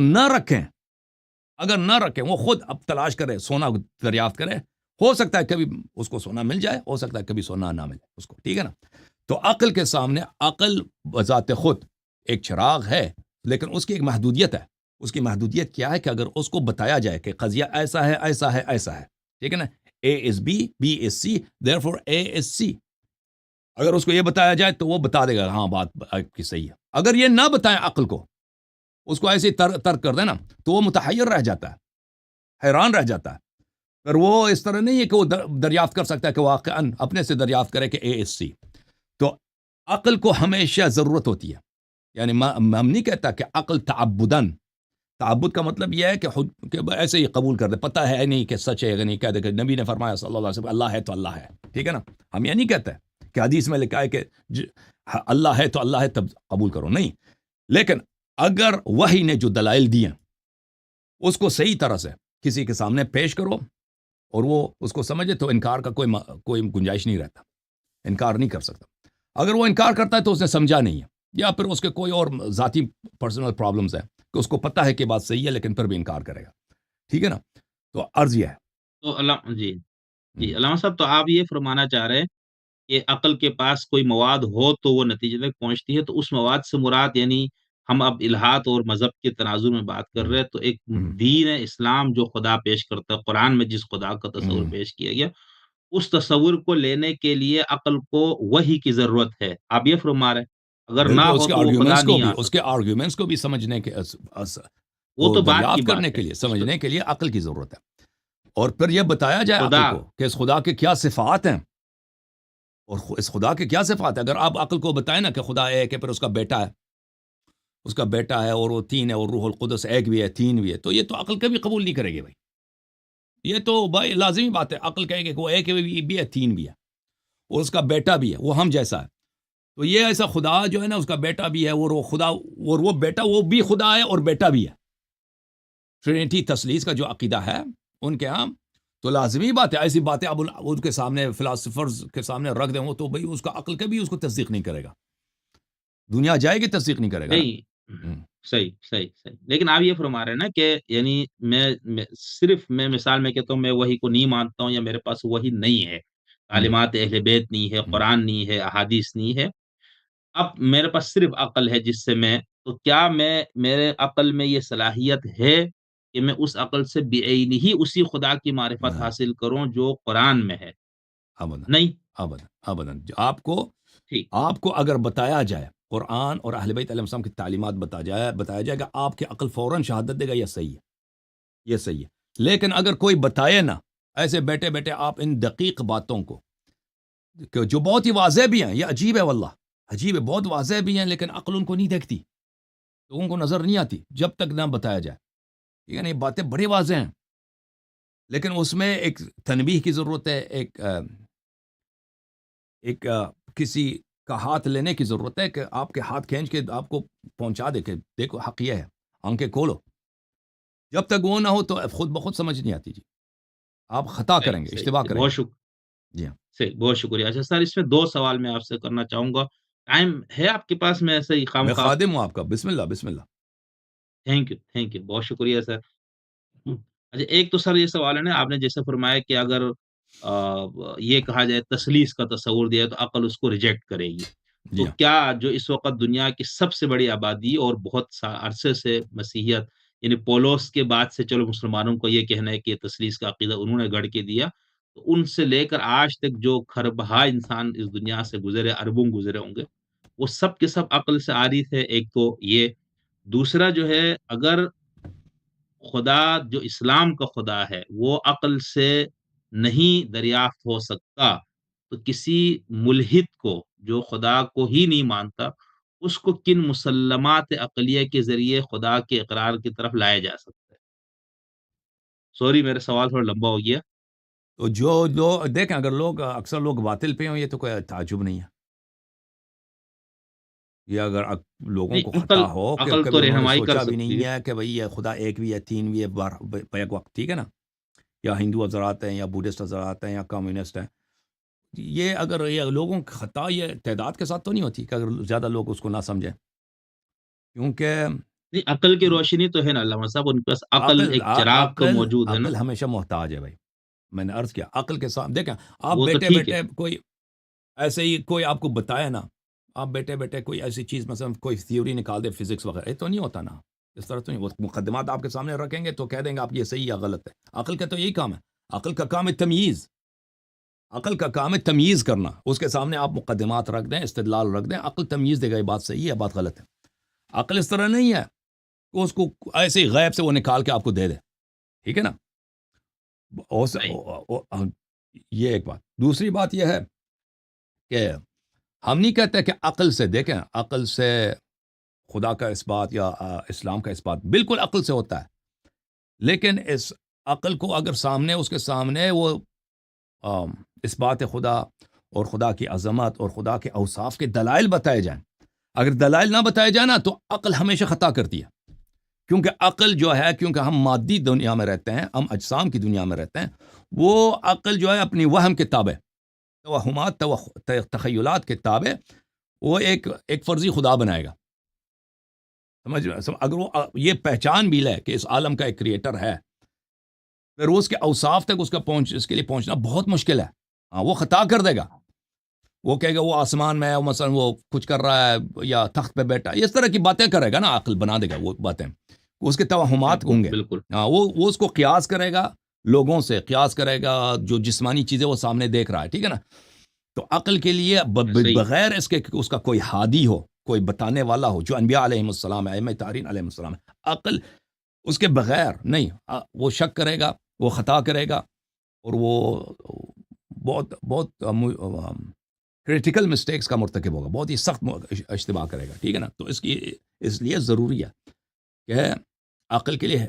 [SPEAKER 2] نہ رکھیں وہ خود اب تلاش کرے، سونا دریافت کرے، ہو سکتا ہے کبھی اس کو سونا مل جائے، ہو سکتا ہے کبھی سونا نہ ملے اس کو، ٹھیک ہے نا؟ تو عقل کے سامنے عقل بذات خود ایک چراغ ہے، لیکن اس کی ایک محدودیت ہے۔ اس کی محدودیت کیا ہے کہ اگر اس کو بتایا جائے کہ قضیہ ایسا ہے ایسا ہے ایسا ہے، ٹھیک ہے نا، A is B, B is C, therefore A is C, اگر اس کو یہ بتایا جائے تو وہ بتا دے گا ہاں بات آپ کی صحیح ہے۔ اگر یہ نہ بتائیں عقل کو، اس کو ایسے ہی ترک کر دینا، تو وہ متحیر رہ جاتا ہے، حیران رہ جاتا ہے۔ پر وہ اس طرح نہیں ہے کہ وہ دریافت کر سکتا ہے کہ واقعاً اپنے سے دریافت کرے کہ اے از سی۔ تو عقل کو ہمیشہ ضرورت ہوتی ہے، یعنی ہم نہیں کہتا کہ عقل تعبداً، تعبد کا مطلب یہ ہے کہ ایسے ہی قبول کر دے، پتہ ہے نہیں کہ سچ ہے یا نہیں، کہہ دے کہ نبی نے فرمایا صلی اللہ علیہ وسلم اللہ ہے تو اللہ ہے، ٹھیک ہے نا؟ ہم یہ نہیں کہتے کہ حدیث میں لکھا ہے کہ اللہ ہے تو اللہ ہے تب قبول کرو، نہیں۔ لیکن اگر وحی نے جو دلائل دیے اس کو صحیح طرح سے کسی کے سامنے پیش کرو اور وہ اس کو سمجھے، تو انکار کا کوئی گنجائش نہیں رہتا، انکار نہیں کر سکتا۔ اگر وہ انکار کرتا ہے تو اس نے سمجھا نہیں ہے، یا پھر اس کے کوئی اور ذاتی پرسنل پرابلمز ہیں کہ اس کو پتہ ہے کہ بات صحیح ہے لیکن پھر بھی انکار کرے گا، ٹھیک ہے نا؟ تو عرض یہ ہے۔
[SPEAKER 1] تو جی
[SPEAKER 2] ہم،
[SPEAKER 1] علامہ صاحب، تو آپ یہ فرمانا چاہ رہے ہیں کہ عقل کے پاس کوئی مواد ہو تو وہ نتیجے تک پہنچتی ہے، تو اس مواد سے مراد یعنی ہم اب الہات اور مذہب کے تناظر میں بات کر
[SPEAKER 2] ہم،
[SPEAKER 1] رہے ہیں، تو ایک
[SPEAKER 2] ہم،
[SPEAKER 1] دین اسلام جو خدا پیش کرتا ہے، قرآن میں جس خدا کا تصور
[SPEAKER 2] ہم۔
[SPEAKER 1] پیش کیا گیا، اس تصور کو لینے کے لیے عقل کو وحی کی ضرورت ہے، آپ یہ فرما رہے ہیں؟ اگر نہ
[SPEAKER 2] بالکل،
[SPEAKER 1] ہو تو وہ خدا نہیں آ
[SPEAKER 2] اس کے
[SPEAKER 1] سکتا۔
[SPEAKER 2] آرگیومنٹس کو بھی سمجھنے کے
[SPEAKER 1] وہ
[SPEAKER 2] کو
[SPEAKER 1] تو بات کی
[SPEAKER 2] دریافت کرنے
[SPEAKER 1] بات ہے،
[SPEAKER 2] کے لیے، سمجھنے کے لیے عقل کی ضرورت ہے، اور پھر یہ بتایا جائے عقل
[SPEAKER 1] خدا
[SPEAKER 2] کو کہ اس خدا کے کیا صفات ہیں، اور اس خدا کے کیا صفات ہیں۔ اگر آپ عقل کو بتائیں نا کہ خدا ایک ہے، پھر اس کا بیٹا ہے، اس کا بیٹا ہے اور وہ تین ہے، اور روح القدس ایک بھی ہے، تین بھی ہے، تو یہ تو عقل کبھی قبول نہیں کرے گی بھائی، یہ تو بھائی لازمی بات ہے، عقل کہے کہ وہ ایک بھی ہے، تین بھی ہے، اور اس کا بیٹا بھی ہے، وہ ہم جیسا ہے۔ تو یہ ایسا خدا جو ہے نا، اس کا بیٹا بھی ہے، اور وہ خدا اور وہ بیٹا، وہ بھی خدا ہے اور بیٹا بھی ہے۔ ٹرینٹی تثلیث کا جو عقیدہ ہے ان کے ہاں، تو لازمی بات ہے ایسی باتیں اب ان کے سامنے، فلاسفرز کے سامنے رکھ دیں، وہ تو بھائی اس کا عقل کبھی اس کو تصدیق نہیں کرے گا، دنیا جائے گی تصدیق نہیں کرے گا نا۔
[SPEAKER 1] نہیں،
[SPEAKER 2] ہم،
[SPEAKER 1] صحیح، صحیح، صحیح۔ لیکن آپ یہ فرما رہے ہیں نا کہ یعنی میں مثال میں کہتا ہوں، میں وحی کو نہیں مانتا ہوں یا میرے پاس وحی نہیں ہے،
[SPEAKER 2] ہم،
[SPEAKER 1] تعلیمات اہل بیت نہیں ہے،
[SPEAKER 2] ہم،
[SPEAKER 1] قرآن نہیں ہے، احادیث نہیں ہے، اب میرے پاس صرف عقل ہے جس سے تو کیا میرے عقل میں یہ صلاحیت ہے کہ میں اس عقل سے بعینی ہی اسی خدا کی معرفت
[SPEAKER 2] نہیں،
[SPEAKER 1] حاصل کروں جو قرآن میں ہے؟
[SPEAKER 2] ابدا،
[SPEAKER 1] نہیں،
[SPEAKER 2] ابدا، ابدا۔
[SPEAKER 1] ٹھیک،
[SPEAKER 2] آپ کو اگر بتایا جائے قرآن اور اہل بیت علیہ السلام کی تعلیمات بتایا جائے گا، آپ کی عقل فوراً شہادت دے گا یہ صحیح ہے، یہ صحیح ہے۔ لیکن اگر کوئی بتائے نا، ایسے بیٹھے بیٹھے آپ ان دقیق باتوں کو، کہ جو بہت ہی واضح بھی ہیں، یہ عجیب ہے واللہ، عجیب ہے، بہت واضح بھی ہیں، لیکن عقل ان کو نہیں دیکھتی، لوگوں کو نظر نہیں آتی جب تک نہ بتایا جائے، ٹھیک ہے نا؟ یہ باتیں بڑی واضح ہیں، لیکن اس میں ایک تنبیہ کی ضرورت ہے، ایک کسی کا ہاتھ لینے کی ضرورت ہے کہ آپ کے ہاتھ کھینچ کے آپ کو پہنچا دے کہ دیکھو حق یہ ہے، آنکھیں کھولو۔ جب تک وہ نہ ہو تو خود بخود سمجھ نہیں آتی جی، آپ خطا
[SPEAKER 1] صحیح،
[SPEAKER 2] کریں گے،
[SPEAKER 1] صحیح،
[SPEAKER 2] اشتباہ
[SPEAKER 1] صحیح،
[SPEAKER 2] کریں
[SPEAKER 1] بہت
[SPEAKER 2] گے۔
[SPEAKER 1] شکریہ،
[SPEAKER 2] جی ہاں،
[SPEAKER 1] صحیح، بہت شکریہ۔ اچھا سر، اس میں دو سوال میں آپ سے کرنا چاہوں گا، ٹائم ہے آپ کے پاس؟ میں ایسے ہی
[SPEAKER 2] میں
[SPEAKER 1] خواہ
[SPEAKER 2] خادم ہوں آپ کا، بسم اللہ بسم اللہ۔
[SPEAKER 1] تھینک یو، بہت شکریہ سر۔ اچھا، ایک تو سر یہ سوال ہے نا، آپ نے جیسے فرمایا کہ اگر یہ کہا جائے تثلیث کا تصور دیا ہے تو عقل اس کو ریجیکٹ کرے گی،
[SPEAKER 2] جی
[SPEAKER 1] تو
[SPEAKER 2] ہاں،
[SPEAKER 1] کیا جو اس وقت دنیا کی سب سے بڑی آبادی اور بہت عرصے سے مسیحیت، یعنی پولوس کے بعد سے چلو مسلمانوں کو یہ کہنا ہے کہ تثلیث کا عقیدہ انہوں نے گڑھ کے دیا، تو ان سے لے کر آج تک جو کھربہا انسان اس دنیا سے گزرے، اربوں گزرے ہوں گے، وہ سب کے سب عقل سے عاری تھے؟ ایک تو یہ، دوسرا جو ہے، اگر خدا جو اسلام کا خدا ہے وہ عقل سے نہیں دریافت ہو سکتا، تو کسی ملحد کو جو خدا کو ہی نہیں مانتا، اس کو کن مسلمات عقلیہ کے ذریعے خدا کے اقرار کی طرف لایا جا سکتا ہے؟ سوری، میرا سوال تھوڑا لمبا ہو گیا۔
[SPEAKER 2] تو جو دیکھیں، اگر اکثر لوگ باطل پہ ہوں، یہ تو کوئی تعجب نہیں ہے، یہ اگر لوگوں
[SPEAKER 1] نہیں،
[SPEAKER 2] کو
[SPEAKER 1] عقل
[SPEAKER 2] خطا ہو کہ
[SPEAKER 1] عقل
[SPEAKER 2] کبھی
[SPEAKER 1] تو
[SPEAKER 2] انہوں نے
[SPEAKER 1] رہنمائی کر
[SPEAKER 2] سوچا بھی
[SPEAKER 1] سکتی
[SPEAKER 2] نہیں
[SPEAKER 1] ہے۔
[SPEAKER 2] ہے کہ بھئی یہ خدا ایک بھی ہے، تین بھی ہے، بیک وقت، ٹھیک ہے نا؟ یا ہندو حضرات ہیں یا بدھسٹ حضرات ہیں یا کمیونسٹ ہیں، یہ اگر یہ لوگوں کی خطا یہ تعداد کے ساتھ تو نہیں ہوتی کہ اگر زیادہ لوگ اس کو نہ سمجھیں، کیونکہ
[SPEAKER 1] نہیں، عقل کی روشنی تو ہے نا علامہ صاحب، ان کے پاس عقل
[SPEAKER 2] عقل
[SPEAKER 1] ایک چراغ تو
[SPEAKER 2] عقل
[SPEAKER 1] موجود ہے نا،
[SPEAKER 2] عقل ہمیشہ محتاج ہے بھائی، میں نے عرض کیا عقل کے ساتھ دیکھیں، آپ
[SPEAKER 1] وہ تو
[SPEAKER 2] بیٹے
[SPEAKER 1] ٹھیک ہے،
[SPEAKER 2] بیٹے کوئی ایسے ہی کوئی آپ کو بتایا نا، آپ بیٹے بیٹے کوئی ایسی چیز مثلا کوئی تھیوری نکال دے فزکس وغیرہ، یہ تو نہیں ہوتا نا، اس طرح تو نہیں، وہ مقدمات آپ کے سامنے رکھیں گے تو کہہ دیں گے آپ یہ صحیح یا غلط ہے، عقل کا تو یہی کام ہے، عقل کا کام ہے تمییز، عقل کا کام ہے تمییز کرنا، اس کے سامنے آپ مقدمات رکھ دیں، استدلال رکھ دیں، عقل تمییز دے گا یہ بات صحیح ہے بات غلط ہے، عقل اس طرح نہیں ہے کہ اس کو ایسے ہی غیب سے وہ نکال کے آپ کو دے دے، ٹھیک ہے نا،
[SPEAKER 1] صحیح،
[SPEAKER 2] یہ ایک بات، دوسری بات یہ ہے کہ ہم نہیں کہتے کہ عقل سے دیکھیں، عقل سے خدا کا اس بات یا اسلام کا اس بات بالکل عقل سے ہوتا ہے، لیکن اس عقل کو اگر سامنے اس کے سامنے وہ اس بات خدا اور خدا کی عظمت اور خدا کے اوصاف کے دلائل بتائے جائیں، اگر دلائل نہ بتائے جائیں نا تو عقل ہمیشہ خطا کرتی ہے، کیونکہ عقل جو ہے، کیونکہ ہم مادی دنیا میں رہتے ہیں، ہم اجسام کی دنیا میں رہتے ہیں، وہ عقل جو ہے اپنی وہم کے تابع، توہمات تخیلات کے تابع وہ ایک فرضی خدا بنائے گا، اگر وہ یہ پہچان بھی لے کہ اس عالم کا ایک کریٹر ہے، پھر وہ اس کے اوصاف تک اس کے لیے پہنچنا بہت مشکل ہے، ہاں وہ خطا کر دے گا، وہ کہے گا وہ آسمان میں ہے، مثلا وہ کچھ کر رہا ہے یا تخت پہ بیٹھا ہے، اس طرح کی باتیں کرے گا نا، عقل بنا دے گا وہ باتیں، اس کے توہمات
[SPEAKER 1] بالکل،
[SPEAKER 2] ہوں گے،
[SPEAKER 1] بالکل،
[SPEAKER 2] ہاں وہ اس کو قیاس کرے گا، لوگوں سے قیاس کرے گا، جو جسمانی چیزیں وہ سامنے دیکھ رہا ہے، ٹھیک ہے نا، تو عقل کے لیے
[SPEAKER 1] صحیح،
[SPEAKER 2] بغیر اس کے اس کا کوئی ہادی ہو، کوئی بتانے والا ہو، جو انبیاء علیہ السلام ہے، ائمہ طاہرین علیہ السلام ہے، عقل اس کے بغیر نہیں، وہ شک کرے گا، وہ خطا کرے گا، اور وہ بہت بہت کریٹیکل مسٹیکس کا مرتکب ہوگا، بہت ہی سخت اشتباہ کرے گا، ٹھیک ہے نا، تو اس لیے ضروری ہے کہ عقل کے لیے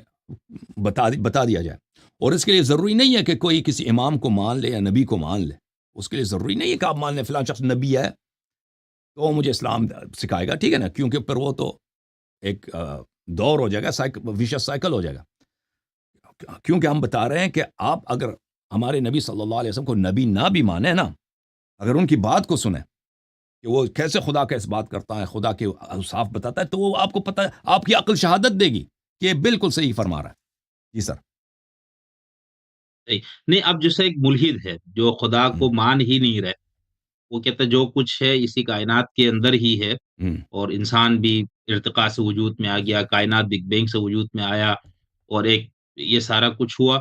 [SPEAKER 2] بتا دیا جائے، اور اس کے لیے ضروری نہیں ہے کہ کوئی کسی امام کو مان لے یا نبی کو مان لے، اس کے لیے ضروری نہیں ہے کہ آپ مان لیں فلاں شخص نبی ہے تو وہ مجھے اسلام سکھائے گا، ٹھیک ہے نا، کیونکہ پھر وہ تو ایک دور ہو جائے گا، ویشس سائیکل ہو جائے گا، کیونکہ ہم بتا رہے ہیں کہ آپ اگر ہمارے نبی صلی اللہ علیہ وسلم کو نبی نہ بھی مانے نا، اگر ان کی بات کو سنیں کہ وہ کیسے خدا کا اس بات کرتا ہے، خدا کے اوصاف بتاتا ہے، تو وہ آپ کو پتہ ہے، آپ کی عقل شہادت دے گی کہ یہ بالکل صحیح فرما رہا ہے، جی سر،
[SPEAKER 1] صحیح، نہیں اب جیسے ایک ملحد ہے جو خدا
[SPEAKER 2] ہوں،
[SPEAKER 1] کو مان ہی نہیں رہے، وہ کہتا ہے جو کچھ ہے اسی کائنات کے اندر ہی ہے،
[SPEAKER 2] ہوں،
[SPEAKER 1] اور انسان بھی ارتقاء سے وجود میں آ گیا، کائنات بگ بینگ سے وجود میں آیا، اور ایک یہ سارا کچھ ہوا،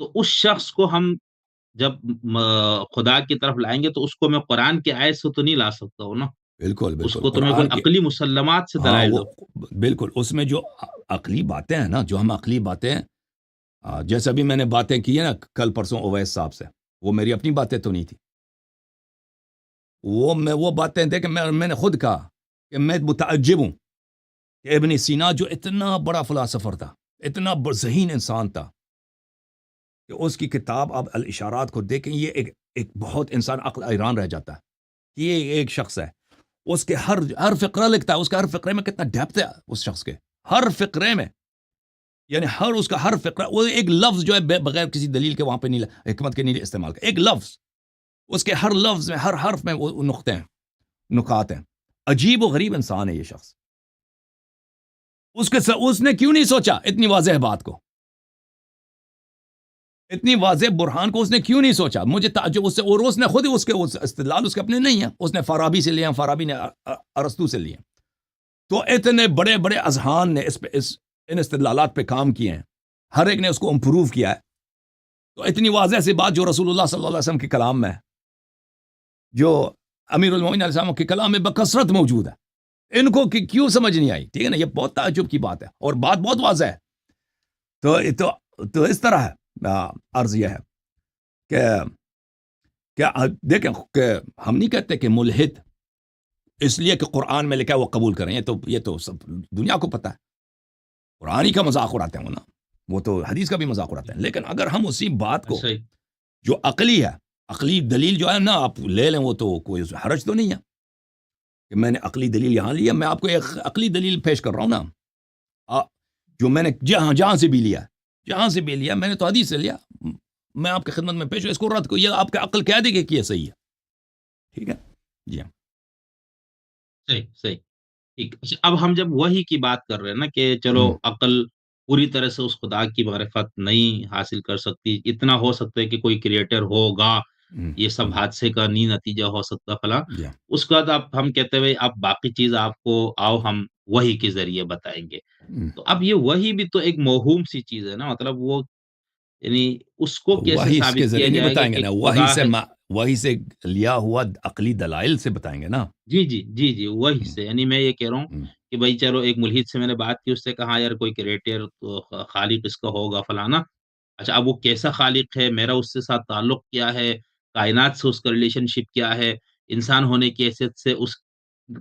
[SPEAKER 1] تو اس شخص کو ہم جب خدا کی طرف لائیں گے تو اس کو میں قرآن کی آیت سے تو نہیں لا سکتا ہوں نا،
[SPEAKER 2] بالکل
[SPEAKER 1] اس
[SPEAKER 2] بالکل
[SPEAKER 1] کو تو میں کوئی
[SPEAKER 2] قرآن کے،
[SPEAKER 1] عقلی مسلمات سے
[SPEAKER 2] ہاں
[SPEAKER 1] دلائل
[SPEAKER 2] وہ
[SPEAKER 1] دو،
[SPEAKER 2] بالکل اس میں جو عقلی باتیں ہیں نا، جو ہم عقلی باتیں جیسے ابھی میں نے باتیں کی ہیں نا کل پرسوں اویس صاحب سے، وہ میری اپنی باتیں تو نہیں تھی، وہ باتیں دیکھ میں نے خود کہا کہ میں متعجب ہوں کہ ابن سینا جو اتنا بڑا فلاسفر تھا، اتنا ذہین انسان تھا، کہ اس کی کتاب اب الاشارات کو دیکھیں، یہ ایک بہت انسان عقل حیران رہ جاتا ہے کہ یہ ایک شخص ہے، اس کے ہر فقرہ لکھتا ہے، اس کے ہر فقرے میں کتنا ڈیپتھ ہے اس شخص کے، ہر فقرے میں، یعنی اس کا ہر فقرہ، وہ ایک لفظ جو ہے بغیر کسی دلیل کے وہاں پہ نہیں، حکمت کے نہیں استعمال کر، ایک لفظ، اس کے ہر لفظ میں، ہر حرف میں وہ نقطے ہیں، نکات ہیں، عجیب و غریب انسان ہے یہ شخص، اس نے کیوں نہیں سوچا اتنی واضح بات کو، اتنی واضح برہان کو اس نے کیوں نہیں سوچا، مجھے تعجب اس سے، اور اس نے خود ہی اس کے استدلال اس کے اپنے نہیں ہیں، اس نے فارابی سے لیا، فارابی نے ارسطو سے لیا، تو اتنے بڑے بڑے اذہان نے ان استدلالات پہ کام کیے ہیں، ہر ایک نے اس کو امپروو کیا ہے، تو اتنی واضح سی بات جو رسول اللہ صلی اللہ علیہ وسلم کے کلام میں ہے، جو امیر المومنین علیہ السلام کے کلام میں بکثرت موجود ہے، ان کو کیوں سمجھ نہیں آئی، ٹھیک ہے نا، یہ بہت تعجب کی بات ہے، اور بات بہت واضح ہے، تو اس طرح ہے، عرض یہ ہے کہ دیکھیں کہ ہم نہیں کہتے کہ ملحد اس لیے کہ قرآن میں لکھا ہے وہ قبول کریں، یہ تو سب دنیا کو پتہ ہے، قرآن ہی کا مذاق اڑاتے ہیں وہ نا، وہ تو حدیث کا بھی مذاق اڑاتے ہیں، لیکن اگر ہم اسی بات کو
[SPEAKER 1] صحیح،
[SPEAKER 2] جو عقلی ہے، عقلی دلیل جو ہے نا آپ لے لیں، وہ تو کوئی حرج تو نہیں ہے کہ میں نے عقلی دلیل یہاں لیا، میں آپ کو ایک عقلی دلیل پیش کر رہا ہوں نا، جو میں نے جہاں سے بھی لیا میں نے تو حدیث سے لیا، میں آپ کی خدمت میں پیش ہوں، اس کو رد کو، یہ آپ کا عقل کہہ دے گی کہ یہ صحیح ہے، ٹھیک ہے جی ہاں
[SPEAKER 1] صحیح، صحیح، ٹھیک۔ اچھا، اب ہم جب وحی کی بات کر رہے ہیں نا کہ چلو
[SPEAKER 2] ہوں،
[SPEAKER 1] عقل پوری طرح سے اس خدا کی معرفت نہیں حاصل کر سکتی، اتنا ہو سکتا ہے کہ کوئی کریٹر ہوگا،
[SPEAKER 2] ہوں،
[SPEAKER 1] یہ سب
[SPEAKER 2] ہوں،
[SPEAKER 1] حادثے کا نہیں نتیجہ ہو سکتا فلاں۔
[SPEAKER 2] جی ہاں
[SPEAKER 1] اس کے بعد ہم کہتے ہوئے اب باقی چیز آپ کو آؤ ہم وحی کے ذریعے بتائیں گے۔
[SPEAKER 2] ہوں۔
[SPEAKER 1] تو اب یہ وحی بھی تو ایک موہوم سی چیز ہے نا، مطلب وہ یعنی اس کو کیسے
[SPEAKER 2] وہی اس کے
[SPEAKER 1] ثابت کیا
[SPEAKER 2] ذریعے نہیں
[SPEAKER 1] جائے گا
[SPEAKER 2] بتائیں گے
[SPEAKER 1] کہ
[SPEAKER 2] نا،
[SPEAKER 1] خدا ہے؟
[SPEAKER 2] وہی سے لیا ہوا عقلی دلائل سے بتائیں گے نا۔
[SPEAKER 1] جی، جی، جی، جی، وہی
[SPEAKER 2] ہوں،
[SPEAKER 1] سے یعنی میں یہ کہہ رہا ہوں
[SPEAKER 2] ہوں،
[SPEAKER 1] کہ بھائی چلو ایک ملحد سے میں نے بات کی، اس سے کہا یار کوئی کریٹر تو خالق اس کا ہوگا فلانا۔ اچھا، اب وہ کیسا خالق ہے، میرا اس سے ساتھ تعلق کیا ہے، کائنات سے اس کا ریلیشن شپ کیا ہے، انسان ہونے کی حیثیت سے اس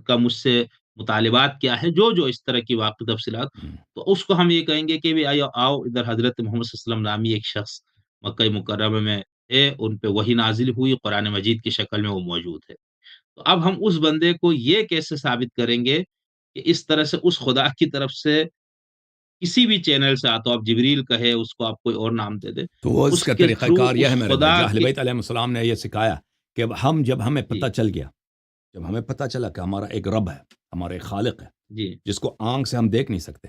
[SPEAKER 1] کا مجھ سے مطالبات کیا ہے، جو اس طرح کی واقعی تفصیلات،
[SPEAKER 2] ہوں،
[SPEAKER 1] تو اس کو ہم یہ کہیں گے کہ بھی آؤ آؤ ادھر حضرت محمد صلی اللہ علیہ وسلم نامی ایک شخص مکہ مکرمہ میں ہے، ان پہ وحی نازل ہوئی، قرآن مجید کی شکل میں وہ موجود ہے۔ تو اب ہم اس بندے کو یہ کیسے ثابت کریں گے کہ اس طرح سے اس خدا کی طرف سے کسی بھی چینل سے آتا ہو، آپ جبریل کہے اس کو، آپ کوئی اور نام دے دیں،
[SPEAKER 2] تو وہ اس
[SPEAKER 1] اس
[SPEAKER 2] کا
[SPEAKER 1] کے
[SPEAKER 2] طریقہ
[SPEAKER 1] تھرو
[SPEAKER 2] کار یہ
[SPEAKER 1] اس
[SPEAKER 2] ہے میرے بھائی،
[SPEAKER 1] خدا
[SPEAKER 2] جو اہل
[SPEAKER 1] کے
[SPEAKER 2] بیت علیہ السلام نے یہ سکھایا کہ جب ہمیں پتہ
[SPEAKER 1] جی،
[SPEAKER 2] چل گیا، جب ہمیں پتہ چلا کہ ہمارا ایک رب ہے، ہمارا ایک خالق ہے،
[SPEAKER 1] جی،
[SPEAKER 2] جس کو آنکھ سے ہم دیکھ نہیں سکتے،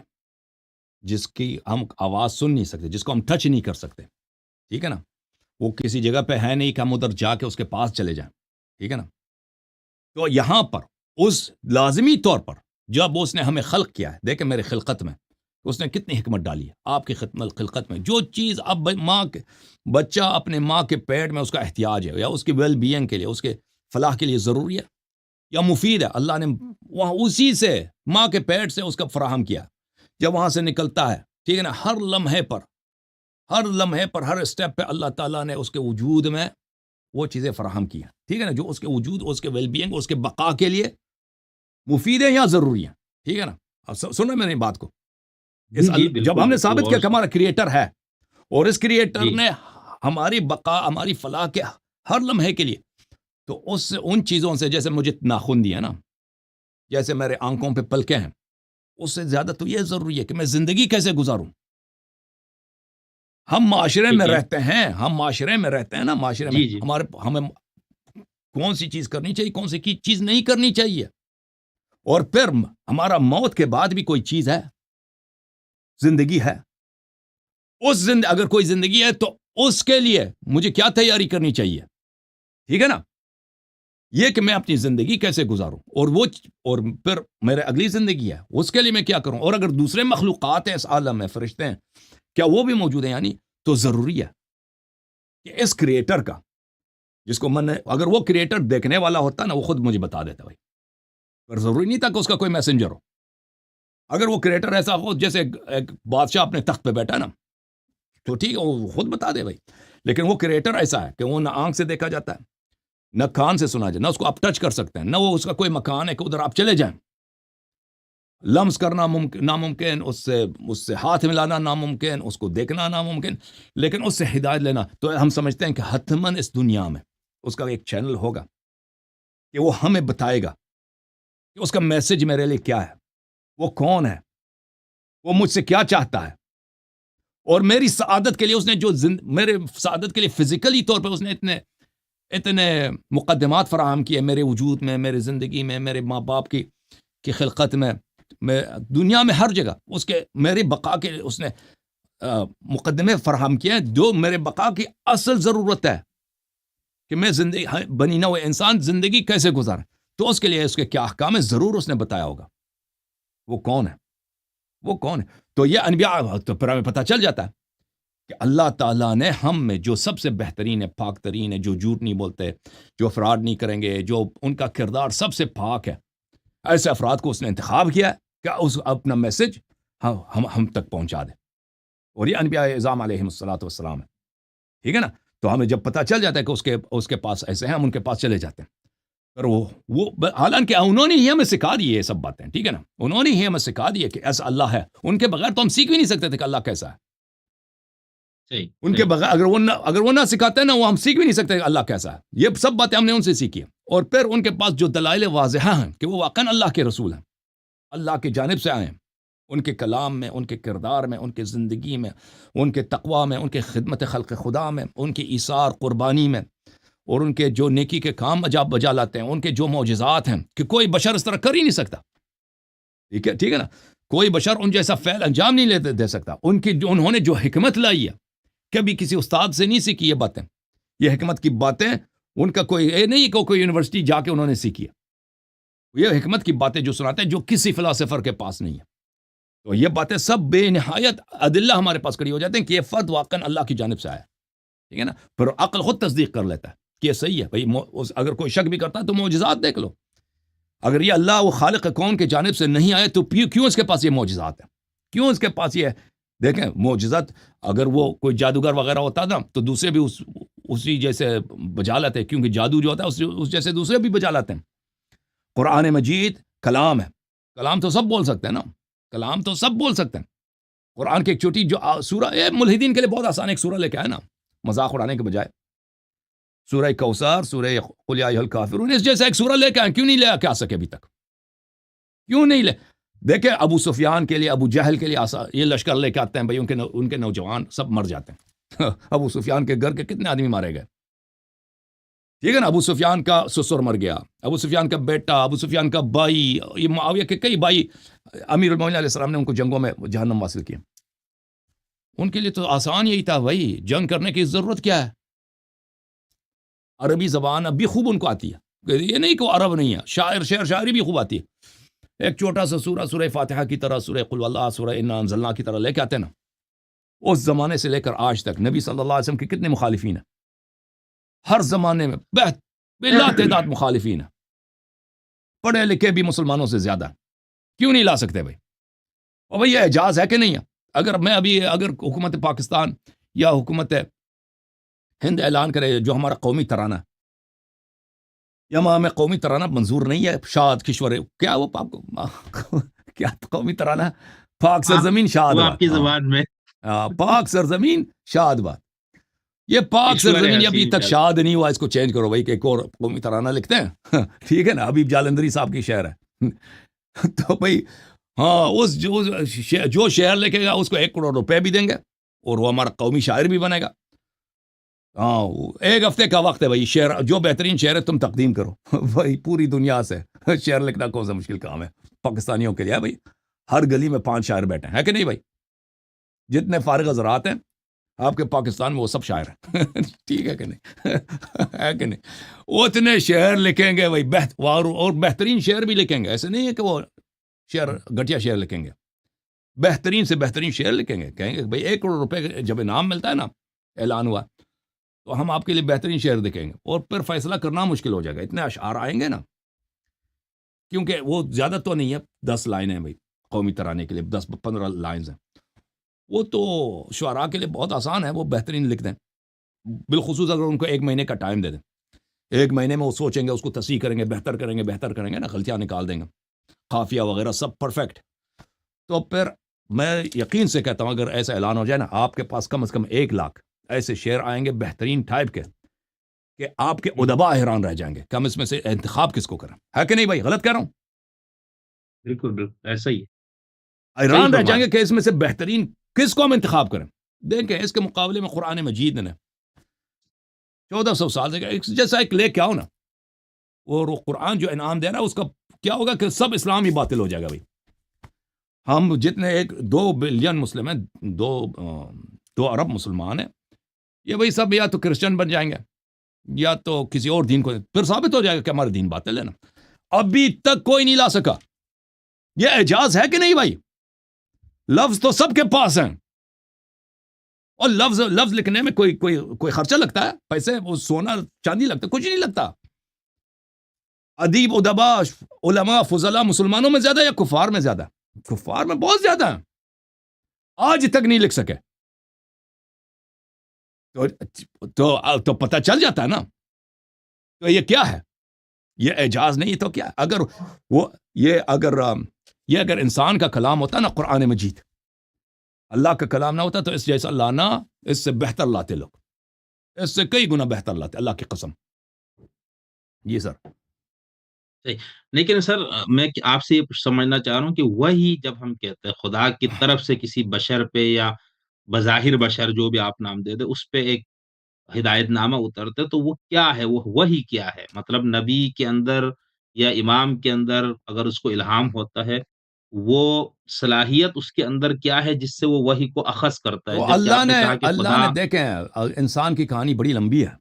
[SPEAKER 2] جس کی ہم آواز سن نہیں سکتے، جس کو ہم ٹچ نہیں کر سکتے، ٹھیک ہے نا، وہ کسی جگہ پہ ہے نہیں کہ ہم ادھر جا کے اس کے پاس چلے جائیں، ٹھیک ہے نا، تو یہاں پر اس لازمی طور پر جب اس نے ہمیں خلق کیا ہے، دیکھیں میرے خلقت میں اس نے کتنی حکمت ڈالی ہے آپ کی خلقت میں، جو چیز اب ماں کے بچہ اپنے ماں کے پیٹ میں اس کا احتیاج ہے یا اس کی ویل بینگ کے لیے، اس کے فلاح کے لیے ضروری ہے یا مفید ہے، اللہ نے وہاں اسی سے ماں کے پیٹ سے اس کا فراہم کیا، جب وہاں سے نکلتا ہے، ٹھیک ہے نا، ہر لمحے پر ہر اسٹیپ پہ اللہ تعالیٰ نے اس کے وجود میں وہ چیزیں فراہم کی ہیں، ٹھیک ہے نا، جو اس کے وجود، اس کے ویل بینگ، اس کے بقا کے لیے مفید ہے یا ضروری ہے، ٹھیک ہے نا، اب سنو میری بات کو،
[SPEAKER 1] جی، جی،
[SPEAKER 2] جب
[SPEAKER 1] بالکل،
[SPEAKER 2] ہم نے
[SPEAKER 1] بالکل
[SPEAKER 2] ثابت
[SPEAKER 1] اور
[SPEAKER 2] کیا کہ ہمارا کریٹر ہے اور اس کریٹر
[SPEAKER 1] جی،
[SPEAKER 2] نے ہماری بقا، ہماری فلاح کے ہر لمحے کے لیے، تو ان چیزوں سے، جیسے مجھے ناخن دیا نا، جیسے میرے آنکھوں پہ پلکیں ہیں، اس سے زیادہ تو یہ ضروری ہے کہ میں زندگی کیسے گزاروں۔ ہم معاشرے میں
[SPEAKER 1] ٹھیک ہے،
[SPEAKER 2] رہتے ہیں، نا، معاشرے میں
[SPEAKER 1] جی، جی،
[SPEAKER 2] ہمیں کون سی چیز کرنی چاہیے، کون سی چیز نہیں کرنی چاہیے، اور پھر ہمارا موت کے بعد بھی کوئی چیز ہے، زندگی ہے، اگر کوئی زندگی ہے تو اس کے لیے مجھے کیا تیاری کرنی چاہیے، ٹھیک ہے نا، یہ کہ میں اپنی زندگی کیسے گزاروں، اور پھر میرے اگلی زندگی ہے اس کے لیے میں کیا کروں، اور اگر دوسرے مخلوقات ہیں اس عالم میں، فرشتے ہیں، کیا وہ بھی موجود ہیں، یعنی تو ضروری ہے کہ اس کریٹر کا، جس کو میں نے، اگر وہ کریٹر دیکھنے والا ہوتا نا، وہ خود مجھے بتا دیتا بھائی، پر ضروری نہیں تھا کہ اس کا کوئی میسنجر ہو، اگر وہ کریٹر ایسا ہو جیسے ایک بادشاہ اپنے تخت پہ بیٹھا نا، تو ٹھیک ہے وہ خود بتا دے بھائی، لیکن وہ کریٹر ایسا ہے کہ وہ نہ آنکھ سے دیکھا جاتا ہے، نہ کان سے سنا جائے، نہ اس کو آپ ٹچ کر سکتے ہیں، نہ وہ اس کا کوئی مکان ہے کہ ادھر آپ چلے جائیں، لمس کرنا ناممکن، اس سے ہاتھ ملانا ناممکن، اس کو دیکھنا ناممکن، لیکن اس سے ہدایت لینا تو ہم سمجھتے ہیں کہ حتماً اس دنیا میں اس کا ایک چینل ہوگا کہ وہ ہمیں بتائے گا کہ اس کا میسج میرے لیے کیا ہے، وہ کون ہے، وہ مجھ سے کیا چاہتا ہے، اور میری سعادت کے لیے اس نے میرے سعادت کے لیے فزیکلی طور پہ اس نے اتنے مقدمات فراہم کیے میرے وجود میں، میرے زندگی میں، میرے ماں باپ کی خلقت میں دنیا میں ہر جگہ اس کے میری بقا کے اس نے مقدمے فراہم کیے ہیں، جو میرے بقا کی اصل ضرورت ہے کہ میں زندگی بنی نوع انسان زندگی کیسے گزارے، تو اس کے لیے اس کے کیا احکام ہے ضرور اس نے بتایا ہوگا، وہ کون ہے، وہ کون ہے، تو یہ انبیاء، تو پھر ہمیں پتہ چل جاتا ہے کہ اللہ تعالیٰ نے ہم میں جو سب سے بہترین ہے، پاک ترین ہے، جو جھوٹ نہیں بولتے، جو فراڈ نہیں کریں گے، جو ان کا کردار سب سے پاک ہے، ایسے افراد کو اس نے انتخاب کیا ہے کہ اس اپنا میسج ہم تک پہنچا دے، اور یہ انبیاء اعظام علیہم الصلوۃ والسلام ہے، ٹھیک ہے نا، تو ہمیں جب پتہ چل جاتا ہے کہ اس کے پاس ایسے ہیں، ہم ان کے پاس چلے جاتے ہیں، پر وہ حالانکہ انہوں نے ہی ہمیں سکھا دی یہ سب باتیں، ٹھیک ہے نا، انہوں نے ہی ہمیں سکھا دی کہ ایسا اللہ ہے، ان کے بغیر تو ہم سیکھ بھی نہیں سکتے تھے کہ اللہ کیسا ہے،
[SPEAKER 1] صحیح،
[SPEAKER 2] ان کے
[SPEAKER 1] صحیح،
[SPEAKER 2] بغیر اگر وہ نہ سکھاتے نا، وہ ہم سیکھ بھی نہیں سکتے کہ اللہ کیسا ہے، یہ سب باتیں ہم نے ان سے سیکھی ہیں، اور پھر ان کے پاس جو دلائل واضحہ ہیں کہ وہ واقعا اللہ کے رسول ہیں، اللہ کی جانب سے آئے ہیں، ان کے کلام میں، ان کے کردار میں، ان کے زندگی میں، ان کے تقوی میں، ان کے خدمت خلق خدا میں، ان کی ایثار قربانی میں، اور ان کے جو نیکی کے کام عجاب بجا لاتے ہیں، ان کے جو معجزات ہیں کہ کوئی بشر اس طرح کر ہی نہیں سکتا، ٹھیک ہے نا، کوئی بشر ان جیسا فعل انجام نہیں دے سکتا. انہوں نے جو حکمت لائی ہے کبھی کسی استاد سے نہیں سیکھی یہ باتیں، یہ حکمت کی باتیں ان کا کوئی یہ نہیں کہ کوئی یونیورسٹی جا کے انہوں نے سیکھی ہے، یہ حکمت کی باتیں جو سناتے ہیں جو کسی فلاسفر کے پاس نہیں ہے. تو یہ باتیں سب بے نہایت ادلہ ہمارے پاس کھڑی ہو جاتے ہیں کہ یہ فرد واقعا اللہ کی جانب سے آیا، ٹھیک ہے نا. پھر عقل خود تصدیق کر لیتا ہے کہ یہ صحیح ہے بھائی. اگر کوئی شک بھی کرتا ہے تو معجزات دیکھ لو، اگر یہ اللہ وہ خالق کون کی جانب سے نہیں آئے تو کیوں اس کے پاس یہ معجزات ہیں، کیوں اس کے پاس یہ دیکھیں معجزات. اگر وہ کوئی جادوگر وغیرہ ہوتا نا تو دوسرے بھی اسی جیسے بجا لیتے ہیں، کیونکہ جادو جو ہوتا ہے اس جیسے دوسرے بھی بجا لاتے ہیں. قرآن مجید کلام ہے، کلام تو سب بول سکتے ہیں نا، کلام تو سب بول سکتے ہیں. قرآن کی ایک چھوٹی جو سورہ ملحدین کے لیے بہت آسان ایک سورہ لے کے آئے نا، مذاق اڑانے کے بجائے. سورہ کوثر، سورہ قل یا ایھا الکافرون، اس جیسا ایک سورہ لے کے آئے. کیوں نہیں لے کے آ سکے ابھی تک؟ کیوں نہیں لے؟ دیکھیں ابو سفیان کے لیے، ابو جہل کے لیے یہ لشکر لے کے آتے ہیں بھائی، ان کے نوجوان سب مر جاتے ہیں. ابو سفیان کے گھر کے کتنے آدمی مارے گئے، ٹھیک ہے نا. ابو سفیان کا سسر مر گیا، ابو سفیان کا بیٹا، ابو سفیان کا بھائی، یہ معاویہ کے کئی بھائی. امیر المومنین علیہ السلام نے ان کو جنگوں میں جہنم حاصل کیا. ان کے لیے تو آسان یہی تھا بھائی، جنگ کرنے کی ضرورت کیا ہے؟ عربی زبان اب بھی خوب ان کو آتی ہے، یہ نہیں کہ وہ عرب نہیں ہے، شعر شاعری بھی خوب آتی ہے. ایک چھوٹا سا سورہ، سورہ فاتحہ کی طرح، سورہ قل واللہ، سورہ انا انزلنا کی طرح لے کے آتے ہیں نا. اس زمانے سے لے کر آج تک نبی صلی اللہ علیہ وسلم کے کتنے مخالفین ہیں، ہر زمانے میں بلا تعداد مخالفین ہیں، پڑھے لکھے بھی مسلمانوں سے زیادہ. کیوں نہیں لا سکتے بھائی؟ اور بھائی یہ اعجاز ہے کہ نہیں ہے؟ اگر حکومت پاکستان یا حکومت ہند اعلان کرے جو ہمارا قومی ترانہ، یا ہمیں قومی ترانہ منظور نہیں ہے، شاد کشور کیا وہ کیا قومی ترانہ؟ پاک سرزمین شاد
[SPEAKER 1] وہ
[SPEAKER 2] باد،
[SPEAKER 1] آپ کی زبان میں
[SPEAKER 2] پاک سرزمین شاد باد. یہ پاک سرزمین ابھی تک شاد نہیں ہوا، اس کو چینج کرو بھائی کہ ایک اور قومی ترانہ لکھتے ہیں. ٹھیک ہے نا، حبیب جالندری صاحب کی شعر ہے. تو بھائی ہاں، جو شعر لکھے گا اس کو 1 کروڑ روپے بھی دیں گے اور وہ ہمارا قومی شاعر بھی بنے گا. ہاں، 1 ہفتے کا وقت ہے بھائی، شعر جو بہترین شعر ہے تم تقدیم کرو. بھائی پوری دنیا سے شعر لکھنا کون سا مشکل کام ہے پاکستانیوں کے لیے؟ بھائی ہر گلی میں 5 شاعر بیٹھے ہیں کہ نہیں بھائی؟ جتنے فارغ حضرات ہیں آپ کے پاکستان میں وہ سب شاعر ہیں. ٹھیک ہے کہ نہیں؟ ہے کہ نہیں؟ اتنے شعر لکھیں گے بھائی، اور بہترین شعر بھی لکھیں گے. ایسے نہیں ہے کہ وہ شعر گھٹیا شعر لکھیں گے، بہترین سے بہترین شعر لکھیں گے. کہیں گے بھائی 1 کروڑ روپے جب انعام ملتا ہے نا، اعلان ہوا، تو ہم آپ کے لیے بہترین شعر لکھیں گے. اور پھر فیصلہ کرنا مشکل ہو جائے گا، اتنے اشعار آئیں گے نا، کیونکہ وہ زیادہ تو نہیں ہے، 10 لائنیں بھائی قومی ترانے کے لیے، 10-15 لائنز ہیں. وہ تو شعراء کے لیے بہت آسان ہے، وہ بہترین لکھ دیں، بالخصوص اگر ان کو 1 مہینے کا ٹائم دے دیں. 1 مہینے میں وہ سوچیں گے، اس کو تصحیح کریں گے، بہتر کریں گے نا، غلطیاں نکال دیں گے، قافیہ وغیرہ سب پرفیکٹ. تو پھر میں یقین سے کہتا ہوں اگر ایسا اعلان ہو جائے نا، آپ کے پاس کم از کم 1 لاکھ ایسے شعر آئیں گے بہترین ٹائپ کے کہ آپ کے ادبا حیران رہ جائیں گے کہ ہم اس میں سے انتخاب کس کو کریں. ہے کہ نہیں بھائی؟ غلط کہہ رہا ہوں؟
[SPEAKER 1] بالکل ایسا ہی ہے.
[SPEAKER 2] حیران رہ جائیں گے کہ اس میں سے بہترین کس کو ہم انتخاب کریں. دیکھیں اس کے مقابلے میں قرآن مجید نے 1400 سال سے جیسا ایک لے کے آؤ نا، اور وہ قرآن جو انعام دے رہا ہے اس کا کیا ہوگا کہ سب اسلام ہی باطل ہو جائے گا بھائی. ہم جتنے 2 بلین مسلم ہیں، 2 ارب مسلمان ہیں، یہ بھائی سب یا تو کرسچن بن جائیں گے یا تو کسی اور دین کو، پھر ثابت ہو جائے گا کہ ہمارا دین باطل ہے نا. ابھی تک کوئی نہیں لا سکا. یہ اعجاز ہے کہ نہیں بھائی؟ لفظ تو سب کے پاس ہیں، اور لفظ لکھنے میں کوئی خرچہ لگتا ہے؟ پیسے، وہ سونا چاندی لگتا ہے؟ کچھ نہیں لگتا. ادیب، ادبا، علماء، فضلاء مسلمانوں میں زیادہ یا کفار میں زیادہ؟ کفار میں بہت زیادہ ہیں، آج تک نہیں لکھ سکے. تو پتہ چل جاتا ہے نا. تو یہ کیا ہے؟ یہ اعجاز نہیں تو کیا ہے؟ اگر انسان کا کلام ہوتا نا قرآن مجید، اللہ کا کلام نہ ہوتا تو اس جیسا لانا، اس سے بہتر لاتے لوگ، اس سے کئی گنا بہتر لاتے، اللہ کی قسم. جی سر.
[SPEAKER 1] لیکن سر میں آپ سے یہ سمجھنا چاہ رہا ہوں کہ وہی جب ہم کہتے ہیں خدا کی طرف سے کسی بشر پہ یا بظاہر بشر جو بھی آپ نام دے دے، اس پہ ایک ہدایت نامہ اترتا ہے تو وہ کیا ہے، وہ وحی کیا ہے؟ مطلب نبی کے اندر یا امام کے اندر اگر اس کو الہام ہوتا ہے، وہ صلاحیت اس کے اندر کیا ہے جس سے وہ وحی کو اخذ کرتا ہے؟
[SPEAKER 2] تو
[SPEAKER 1] جبکہ آپ نے کہا کہ
[SPEAKER 2] اللہ
[SPEAKER 1] خدا
[SPEAKER 2] نے دیکھیں انسان کی کہانی بڑی لمبی ہے.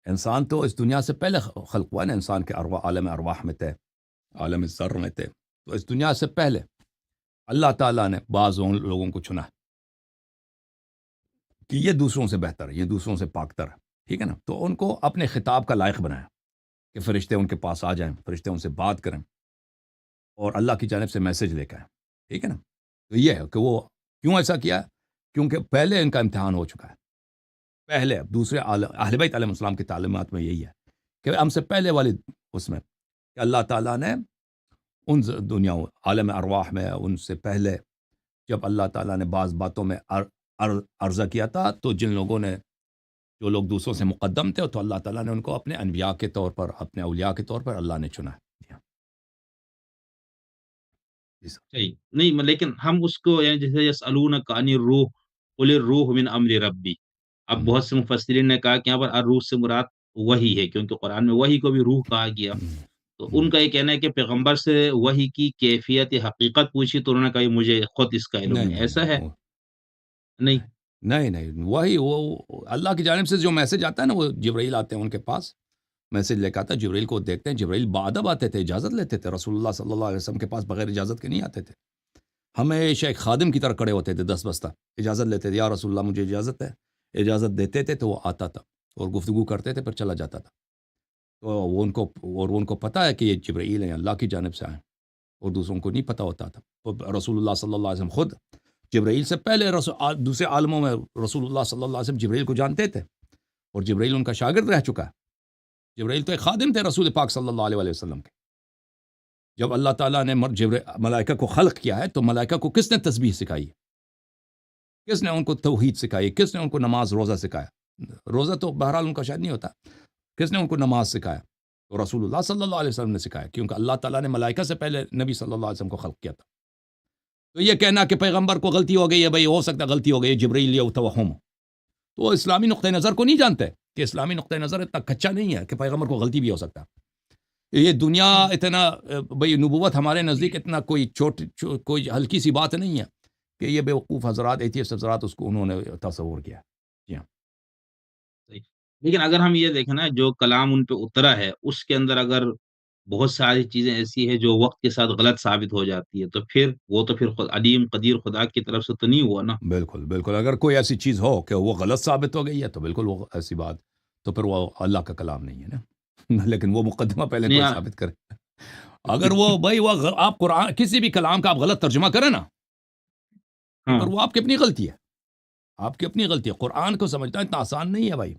[SPEAKER 2] انسان تو اس دنیا سے پہلے خلق ہوا ہے نا. انسان کے ارواح عالم ارواح میں تھے، عالم ذر میں تھے. تو اس دنیا سے پہلے اللہ تعالیٰ نے بعض لوگوں کو چنا کہ یہ دوسروں سے بہتر ہے، یہ دوسروں سے پاکتر ہے، ٹھیک ہے نا. تو ان کو اپنے خطاب کا لائق بنایا کہ فرشتے ان کے پاس آ جائیں، فرشتے ان سے بات کریں اور اللہ کی جانب سے میسج لے کے آئیں، ٹھیک ہے نا. تو یہ ہے کہ وہ کیوں ایسا کیا ہے؟ کیونکہ پہلے ان کا امتحان ہو چکا ہے. پہلے دوسرے اہل بیت علیہ السلام کی تعلیمات میں یہی ہے کہ ہم سے پہلے والی اس میں کہ اللہ تعالیٰ نے ان دنیا عالم ارواح میں ان سے پہلے جب اللہ تعالیٰ نے بعض باتوں میں عرضہ کیا تھا تو جن لوگوں نے جو لوگ دوسروں سے مقدم تھے تو اللہ تعالیٰ نے ان کو اپنے انبیاء کے طور پر، اپنے اولیاء کے طور پر اللہ نے چنا ہے. جی سر.
[SPEAKER 1] صحیح نہیں، لیکن ہم اس کو یعنی جیسے یسألونک عن الروح قل الروح من امر ربی. اب
[SPEAKER 2] ہم،
[SPEAKER 1] بہت سے مفسرین نے کہا کہ یہاں پر الروح سے مراد وحی ہے، کیونکہ قرآن میں وحی کو بھی روح کہا گیا.
[SPEAKER 2] ہم،
[SPEAKER 1] تو
[SPEAKER 2] ہم.
[SPEAKER 1] ان کا یہ کہنا ہے کہ پیغمبر سے وحی کی کیفیت حقیقت پوچھی تو انہوں نے کہا مجھے خود اس کا علم
[SPEAKER 2] نہیں
[SPEAKER 1] نہیں.
[SPEAKER 2] نہیں
[SPEAKER 1] ایسا
[SPEAKER 2] نہیں
[SPEAKER 1] ہے؟ نہیں.
[SPEAKER 2] نہیں نہیں وہی وہ اللہ کی جانب سے جو میسج آتا ہے نا، وہ جبرائیل آتے ہیں ان کے پاس، میسج لے کے آتا ہے. جبرائیل کو دیکھتے ہیں، جبرائیل بادب آتے تھے، اجازت لیتے تھے. رسول اللہ صلی اللہ علیہ وسلم کے پاس بغیر اجازت کے نہیں آتے تھے. ہمیشہ ایک خادم کی طرح کھڑے ہوتے تھے 10 بستہ، اجازت لیتے تھے، یا رسول اللہ مجھے اجازت ہے. اجازت دیتے تھے تو وہ آتا تھا اور گفتگو کرتے تھے، پھر چلا جاتا تھا. تو وہ ان کو پتہ ہے کہ یہ جبرائیل ہیں، اللہ کی جانب سے آئے، اور دوسروں کو نہیں پتہ ہوتا تھا. تو رسول اللہ صلی اللہ علیہ وسلم خود جبرائیل سے پہلے دوسرے عالموں میں رسول اللہ صلی اللہ علیہ وسلم جبرائیل کو جانتے تھے، اور جبرائیل ان کا شاگرد رہ چکا ہے. جبرائیل تو ایک خادم تھے رسول پاک صلی اللہ علیہ وسلم کے. جب اللہ تعالیٰ نے ملائکہ کو خلق کیا ہے تو ملائکہ کو کس نے تسبیح سکھائی ہے؟ کس نے ان کو توحید سکھائی؟ کس نے ان کو نماز روزہ سکھایا؟ روزہ تو بہرحال ان کا شاید نہیں ہوتا. کس نے ان کو نماز سکھایا؟ تو رسول اللہ صلی اللہ علیہ وسلم نے سکھایا، کیونکہ اللہ تعالیٰ نے ملائکہ سے پہلے نبی صلی اللہ علیہ وسلم کو خلق کیا تھا. تو یہ کہنا کہ پیغمبر کو غلطی ہو گئی ہے، بھائی ہو سکتا ہے غلطی ہو گئی ہے، جبرائیل یا توہم، تو وہ اسلامی نقطۂ نظر کو نہیں جانتے کہ اسلامی نقطۂ نظر اتنا کچا نہیں ہے کہ پیغمبر کو غلطی بھی ہو سکتا. یہ دنیا اتنا بھئی نبوت ہمارے نزدیک اتنا کوئی ہلکی سی بات نہیں ہے کہ یہ بیوقوف حضرات، ایتھیسٹ حضرات اس کو انہوں نے تصور کیا. جی ہاں.
[SPEAKER 1] صحیح. لیکن اگر ہم یہ دیکھیں نا، جو کلام ان پہ اترا ہے اس کے اندر اگر بہت ساری چیزیں ایسی ہیں جو وقت کے ساتھ غلط ثابت ہو جاتی ہے، تو پھر وہ تو پھر علیم قدیر خدا کی طرف سے تو نہیں ہوا نا.
[SPEAKER 2] بالکل بالکل، اگر کوئی ایسی چیز ہو کہ وہ غلط ثابت ہو گئی ہے تو بالکل وہ ایسی بات تو پھر وہ اللہ کا کلام نہیں ہے نا. لیکن وہ مقدمہ پہلے
[SPEAKER 1] نہیں
[SPEAKER 2] کوئی ثابت کرے. اگر وہ بھائی آپ قرآن کسی بھی کلام کا آپ غلط ترجمہ کریں نا تو
[SPEAKER 1] ہاں
[SPEAKER 2] پھر وہ آپ کی اپنی غلطی ہے. آپ کی اپنی غلطی ہے. قرآن کو سمجھنا اتنا آسان نہیں ہے بھائی.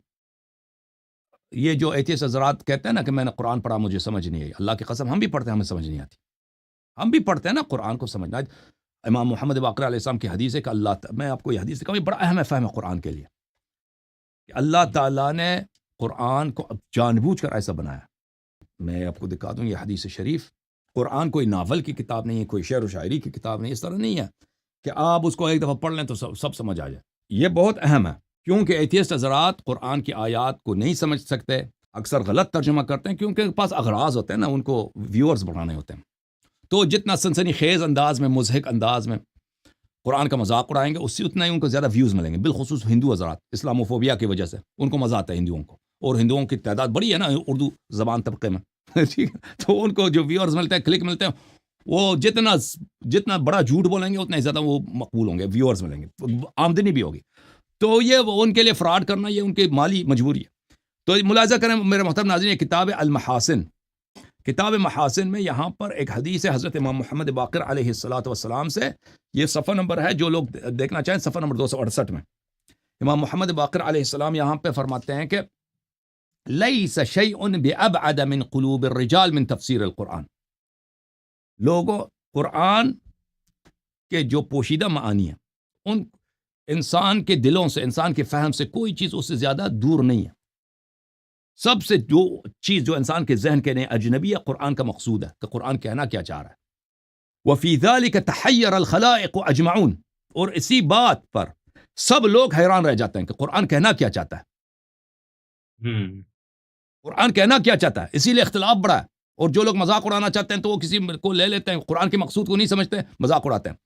[SPEAKER 2] یہ جو ایتھیسٹ حضرات کہتے ہیں نا کہ میں نے قرآن پڑھا مجھے سمجھ نہیں آئی، اللہ کی قسم ہم بھی پڑھتے ہیں ہمیں سمجھ نہیں آتی. ہم بھی پڑھتے ہیں نا قرآن کو سمجھنا. امام محمد باقر علیہ السلام کی حدیث ہے کہ میں آپ کو یہ حدیث دکھاؤں، یہ بڑا اہم فہم ہے قرآن کے لیے کہ اللہ تعالیٰ نے قرآن کو جان بوجھ کر ایسا بنایا. میں آپ کو دکھا دوں یہ حدیث شریف. قرآن کوئی ناول کی کتاب نہیں ہے، کوئی شعر و شاعری کی کتاب نہیں، اس طرح نہیں ہے کہ آپ اس کو ایک دفعہ پڑھ لیں تو سب سمجھ آ جائے. یہ بہت اہم ہے کیونکہ ایتھیسٹ حضرات قرآن کی آیات کو نہیں سمجھ سکتے، اکثر غلط ترجمہ کرتے ہیں کیونکہ ان کے پاس اغراض ہوتے ہیں نا، ان کو ویورز بڑھانے ہوتے ہیں. تو جتنا سنسنی خیز انداز میں، مضحک انداز میں قرآن کا مذاق اڑائیں گے، اس سے اتنا ہی ان کو زیادہ ویوز ملیں گے. بالخصوص ہندو حضرات اسلاموفوبیا کی وجہ سے ان کو مزہ آتا ہے ہندوؤں کو، اور ہندوؤں کی تعداد بڑی ہے نا اردو زبان طبقے میں. ٹھیک ہے، تو ان کو جو ویورز ملتے ہیں، کلک ملتے ہیں، وہ جتنا بڑا جھوٹ بولیں گے اتنا ہی زیادہ وہ مقبول ہوں گے، ویورز ملیں گے، آمدنی بھی ہوگی. تو یہ ان کے لیے فراڈ کرنا یہ ان کی مالی مجبوری ہے. تو ملاحظہ کریں میرے محترم ناظرین، یہ کتاب المحاسن، کتاب محاسن میں یہاں پر ایک حدیث ہے حضرت امام محمد باقر علیہ الصلاۃ والسلام سے. یہ صفحہ نمبر ہے، جو لوگ دیکھنا چاہیں صفحہ نمبر 268 میں. امام محمد باقر علیہ السلام یہاں پہ فرماتے ہیں کہ لیس شیء بأبعد من قلوب الرجال من تفسیر القرآن. لوگوں، قرآن کے جو پوشیدہ معانی ہیں ان انسان کے دلوں سے، انسان کے فہم سے کوئی چیز اس سے زیادہ دور نہیں ہے. سب سے جو چیز جو انسان کے ذہن کے لیے اجنبی ہے، قرآن کا مقصود ہے کہ قرآن کہنا کیا چاہ رہا ہے. وفی ذلك تحیر الخلائق اجمعون، اور اسی بات پر سب لوگ حیران رہ جاتے ہیں کہ قرآن کہنا کیا چاہتا ہے،
[SPEAKER 1] ہوں،
[SPEAKER 2] قرآن کہنا کیا چاہتا ہے، اسی لیے اختلاف بڑا ہے۔ اور جو لوگ مذاق اڑانا چاہتے ہیں تو وہ کسی کو لے لیتے ہیں، قرآن کے مقصود کو نہیں سمجھتے، مذاق اڑاتے ہیں۔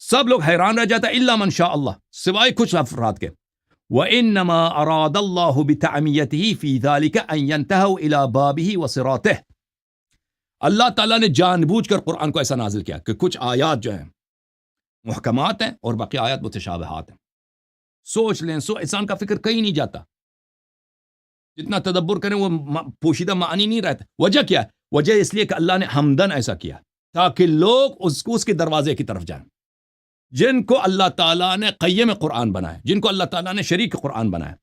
[SPEAKER 2] سب لوگ حیران رہ جاتا ہے الا من شاء اللہ، سوائے کچھ افراد کے۔ وَإِنَّمَا أَرَادَ اللَّهُ بِتَعْمِيَتِهِ فِي ذَلِكَ أَن يَنْتَهُوا إِلَى بَابِهِ وَصِرَاطِهِ۔ اللہ تعالیٰ نے جان بوجھ کر قرآن کو ایسا نازل کیا کہ کچھ آیات جو ہیں محکمات ہیں اور باقی آیات متشابہات ہیں۔ سوچ لیں، انسان کا فکر کہیں نہیں جاتا، جتنا تدبر کریں وہ پوشیدہ معنی نہیں رہتا۔ وجہ کیا ہے؟ وجہ اس لیے کہ اللہ نے حمدن ایسا کیا تاکہ لوگ اس کے دروازے کی طرف جائیں، جن کو اللہ تعالیٰ نے قیم قرآن بنائے، جن کو اللہ تعالیٰ نے شریک قرآن بنائے،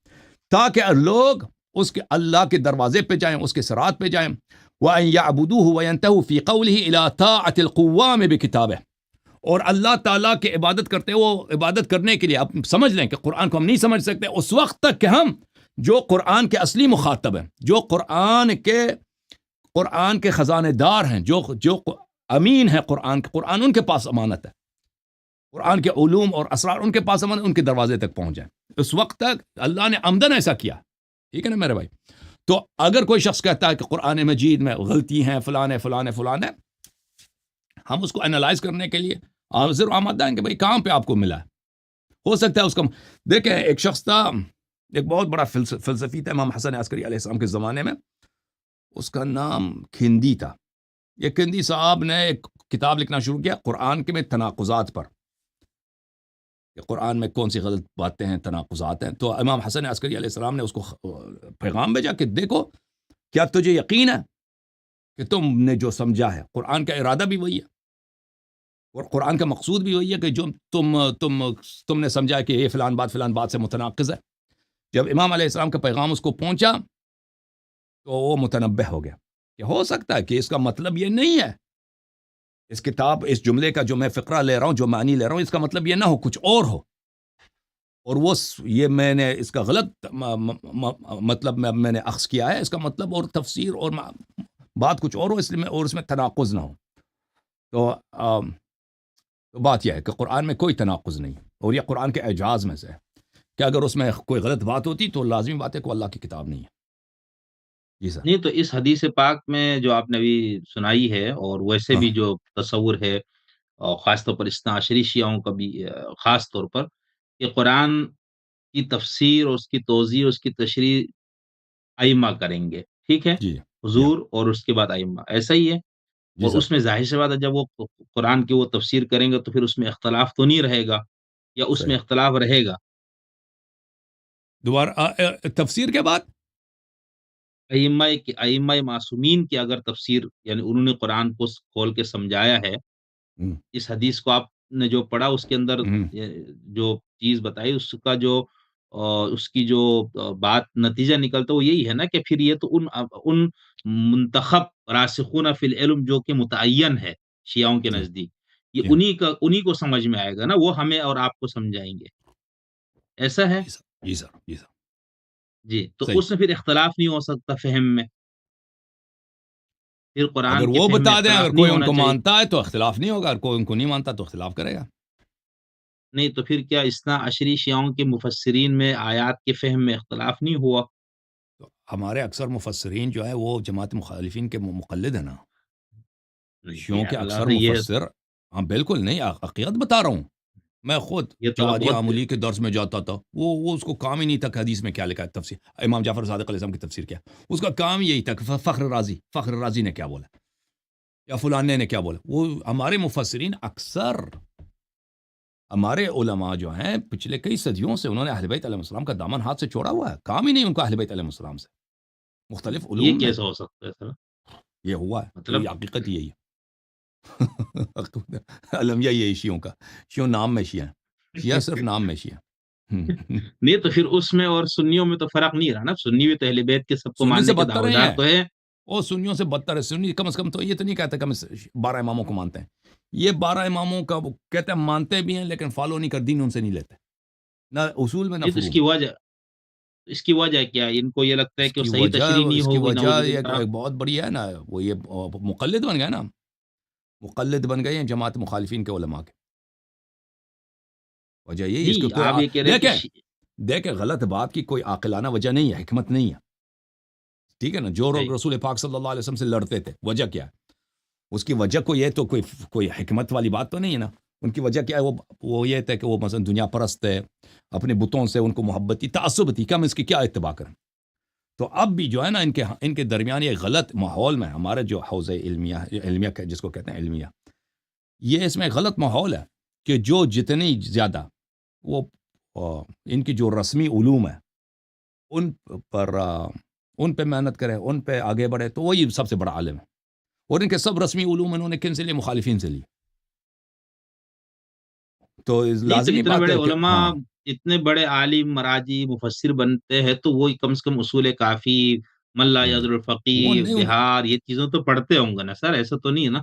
[SPEAKER 2] تاکہ لوگ اس کے اللہ کے دروازے پہ جائیں، اس کے صراط پہ جائیں۔ وَأَن يَعْبُدُوهُ وَيَنْتَهُوا فِي قَوْلِهِ إِلَىٰ طَاعَةِ الْقُوَّامِ بِكِتَابِهِ، اور اللہ تعالیٰ کی عبادت کرتے وہ عبادت کرنے کے لیے، اب سمجھ لیں کہ قرآن کو ہم نہیں سمجھ سکتے اس وقت تک کہ ہم جو قرآن کے اصلی مخاطب ہیں، جو قرآن کے خزانے دار ہیں، جو امین ہے قرآن ان کے پاس امانت ہے، قرآن کے علوم اور اسرار ان کے پاس امانت، ان کے دروازے تک پہنچ جائیں، اس وقت تک اللہ نے عمدن ایسا کیا۔ ٹھیک ہے نا میرے بھائی؟ تو اگر کوئی شخص کہتا ہے کہ قرآن مجید میں غلطی ہیں، فلان ہے فلان ہے فلان ہے، ہم اس کو انالائز کرنے کے لیے حاضر آمادہ ہیں کہ بھائی کہاں پہ آپ کو ملا ہے۔ ہو سکتا ہے اس کا، دیکھیں ایک شخص تھا، ایک بہت بڑا فلسفی تھا امام حسن عسکری علیہ السلام کے زمانے میں، اس کا نام کھندی تھا۔ یہ کھندی صاحب نے ایک کتاب لکھنا شروع کیا قرآن کے میں تناقضات پر، کہ قرآن میں کون سی غلط باتیں ہیں، تناقضات ہیں۔ تو امام حسن عسکری علیہ السلام نے اس کو پیغام بھیجا کہ دیکھو، کیا تجھے یقین ہے کہ تم نے جو سمجھا ہے قرآن کا ارادہ بھی وہی ہے اور قرآن کا مقصود بھی وہی ہے، کہ جو تم نے سمجھا کہ یہ فلان بات سے متناقض ہے۔ جب امام علیہ السلام کا پیغام اس کو پہنچا تو وہ متنبہ ہو گیا کہ ہو سکتا ہے کہ اس کا مطلب یہ نہیں ہے، اس جملے کا جو میں فقرہ لے رہا ہوں، جو معنی لے رہا ہوں، اس کا مطلب یہ نہ ہو، کچھ اور ہو، اور یہ میں نے اس کا غلط مطلب میں نے اخذ کیا ہے، اس کا مطلب اور تفسیر اور بات کچھ اور ہو، اس لیے اور اس میں تناقض نہ ہو۔ تو بات یہ ہے کہ قرآن میں کوئی تناقض نہیں، اور یہ قرآن کے اعجاز میں سے ہے کہ اگر اس میں کوئی غلط بات ہوتی تو لازمی بات ہے کہ وہ اللہ کی کتاب نہیں ہے۔ جی سر۔
[SPEAKER 1] نہیں تو اس حدیث پاک میں جو آپ نے ابھی سنائی ہے، اور ویسے
[SPEAKER 2] ہاں
[SPEAKER 1] بھی جو تصور ہے، اور خاص طور پر اثنا عشری شیعوں کا بھی خاص طور پر، کہ قرآن کی تفسیر اور اس کی توضیح اور اس کی تشریح ائمہ کریں گے، ٹھیک ہے؟
[SPEAKER 2] جی جی ہاں
[SPEAKER 1] حضور اور اس کے بعد ائمہ، ایسا ہی ہے۔
[SPEAKER 2] جی
[SPEAKER 1] اور
[SPEAKER 2] سر
[SPEAKER 1] اس میں ظاہر سی بات ہے جب وہ قرآن کی وہ تفسیر کریں گے تو پھر اس میں اختلاف تو نہیں رہے گا، یا اس میں
[SPEAKER 2] صحیح۔
[SPEAKER 1] اختلاف رہے گا؟
[SPEAKER 2] دوبارہ تفسیر کے بعد
[SPEAKER 1] ائمہ معصومین کی اگر تفسیر، یعنی انہوں نے قرآن کو کھول کے سمجھایا ہے،
[SPEAKER 2] ہم،
[SPEAKER 1] اس حدیث کو آپ نے جو پڑھا اس کے اندر
[SPEAKER 2] ہم،
[SPEAKER 1] جو چیز بتائی، اس کا جو اس کی جو بات نتیجہ نکلتا وہ یہی ہے نا کہ پھر یہ تو ان منتخب راسخون فی العلم جو کہ متعین ہے شیعوں کے
[SPEAKER 2] جی
[SPEAKER 1] نزدیک، یہ
[SPEAKER 2] جی ہاں
[SPEAKER 1] انہی کو سمجھ میں آئے گا نا، وہ ہمیں اور آپ کو سمجھائیں گے، ایسا ہے؟
[SPEAKER 2] جی سر جی سر جی سر
[SPEAKER 1] جی، تو
[SPEAKER 2] صحیح۔
[SPEAKER 1] اس میں پھر اختلاف نہیں ہو سکتا فہم میں، پھر
[SPEAKER 2] اگر
[SPEAKER 1] قرآن کے
[SPEAKER 2] وہ
[SPEAKER 1] فہم میں
[SPEAKER 2] بتا دیں، اگر
[SPEAKER 1] اختلاف نہیں
[SPEAKER 2] کوئی ان
[SPEAKER 1] ہونا
[SPEAKER 2] کو
[SPEAKER 1] چاہیے۔
[SPEAKER 2] مانتا ہے تو اختلاف نہیں ہوگا، اگر کوئی ان کو نہیں مانتا تو اختلاف کرے گا۔
[SPEAKER 1] نہیں تو پھر کیا اثنا عشری شیعوں کے مفسرین میں آیات کے فہم میں اختلاف نہیں ہوا؟
[SPEAKER 2] تو ہمارے اکثر مفسرین جو ہے وہ جماعت مخالفین کے مقلد ہیں نا،
[SPEAKER 1] نہیں
[SPEAKER 2] شیعوں
[SPEAKER 1] یہ
[SPEAKER 2] کے اکثر
[SPEAKER 1] اللہ یہ
[SPEAKER 2] مفسر، ہاں بالکل نہیں، حقیقت بتا رہا ہوں۔ میں خود
[SPEAKER 1] یہ تو آپ
[SPEAKER 2] جوادی
[SPEAKER 1] بہت
[SPEAKER 2] آمولی کے درس میں جاتا تھا، وہ اس کو کام ہی نہیں تھا کہ حدیث میں کیا لکھا ہے، تفسیر امام جعفر صادق علیہ السلام کی تفسیر کیا، اس کا کام یہی تھا کہ فخر رازی نے کیا بولا یا فلانے نے کیا بولا۔ وہ ہمارے مفسرین اکثر، ہمارے علماء جو ہیں پچھلے کئی صدیوں سے انہوں نے اہل بیت علیہ السلام کا دامن ہاتھ سے چھوڑا ہوا ہے، کام ہی نہیں ان کا اہل بیت علیہ السلام سے، مختلف
[SPEAKER 1] یہ
[SPEAKER 2] علوم میں
[SPEAKER 1] کیسا ہو سکتا ہے سر؟
[SPEAKER 2] یہ ہوا ہے،
[SPEAKER 1] مطلب
[SPEAKER 2] یہ حقیقت یہی ہے۔ المیہ یہی شیعوں کا، شیعوں نام میں شیعہ ہیں، شیعہ صرف نام میں شیعہ ہیں۔
[SPEAKER 1] نہیں تو پھر اس میں اور سنیوں میں تو فرق نہیں رہا نا، سنی بھی تو اہل بیت کے سب کو
[SPEAKER 2] سنی سے
[SPEAKER 1] ماننے کے
[SPEAKER 2] بدتر
[SPEAKER 1] دعوے
[SPEAKER 2] نہیں
[SPEAKER 1] دار
[SPEAKER 2] ہے،
[SPEAKER 1] تو ہے۔
[SPEAKER 2] وہ سنیوں سے بدتر ہے، سنی کم از کم تو یہ تو نہیں کہتے کہ ہم 12 اماموں کو مانتے ہیں، یہ 12 اماموں کا وہ کہتے ہیں مانتے بھی ہیں لیکن فالو نہیں کر، دین ان سے نہیں لیتے، نہ اصول میں نہ
[SPEAKER 1] نہیں تو
[SPEAKER 2] فروع میں۔
[SPEAKER 1] اس کی وجہ کیا ہے؟ ان کو یہ لگتا ہے کہ وہ صحیح تشریح نہیں
[SPEAKER 2] اس کی
[SPEAKER 1] ہوگی،
[SPEAKER 2] وجہ
[SPEAKER 1] نعوذ
[SPEAKER 2] ایک
[SPEAKER 1] باللہ۔
[SPEAKER 2] بہت بڑی ہے نا، وہ یہ مقلد بن گئے نا، مقلد بن گئے ہیں جماعت مخالفین کے علماء کے، وجہ یہی، اس
[SPEAKER 1] جی،
[SPEAKER 2] کو کوئی
[SPEAKER 1] آپ یہ کہہ رہے ہیں کہ
[SPEAKER 2] دیکھیں غلط بات کی کوئی عاقلانہ وجہ نہیں ہے، حکمت نہیں ہے، ٹھیک ہے نا؟ جو
[SPEAKER 1] صحیح،
[SPEAKER 2] لوگ رسول پاک صلی اللہ علیہ وسلم سے لڑتے تھے، وجہ کیا ہے؟ اس کی وجہ کو یہ تو کوئی حکمت والی بات تو نہیں ہے نا؟ ان کی وجہ کیا ہے؟ وہ یہ تھے کہ وہ مثلا دنیا پرست ہے، اپنے بتوں سے ان کو محبت تھی، تعصب تھی، کہ ہم اس کی کیا اتباع کریں؟ تو اب بھی جو ہے نا ان کے درمیان یہ غلط ماحول میں ہمارے جو حوزہ علمیہ جس کو کہتے ہیں علمیہ، یہ اس میں غلط ماحول ہے کہ جو جتنی زیادہ وہ ان کی جو رسمی علوم ہے ان پر ان پہ محنت کرے، ان پہ آگے بڑھے، تو وہی سب سے بڑا عالم ہے۔ اور ان کے سب رسمی علوم انہوں نے کن سے لیے؟ مخالفین سے لیے۔ تو
[SPEAKER 1] نہیں تو
[SPEAKER 2] لازمی
[SPEAKER 1] اتنے
[SPEAKER 2] بات
[SPEAKER 1] بڑے
[SPEAKER 2] ہے کہ
[SPEAKER 1] علماء،
[SPEAKER 2] ہاں،
[SPEAKER 1] اتنے بڑے عالم، مراجی، مفسر بنتے ہیں تو وہ کم سے کم اصول کافی، ملا یذر
[SPEAKER 2] وہ
[SPEAKER 1] الفقی،
[SPEAKER 2] نہیں
[SPEAKER 1] بہار، یہ چیزوں تو پڑھتے ہوں گے نا سر، ایسا تو نہیں ہے نا؟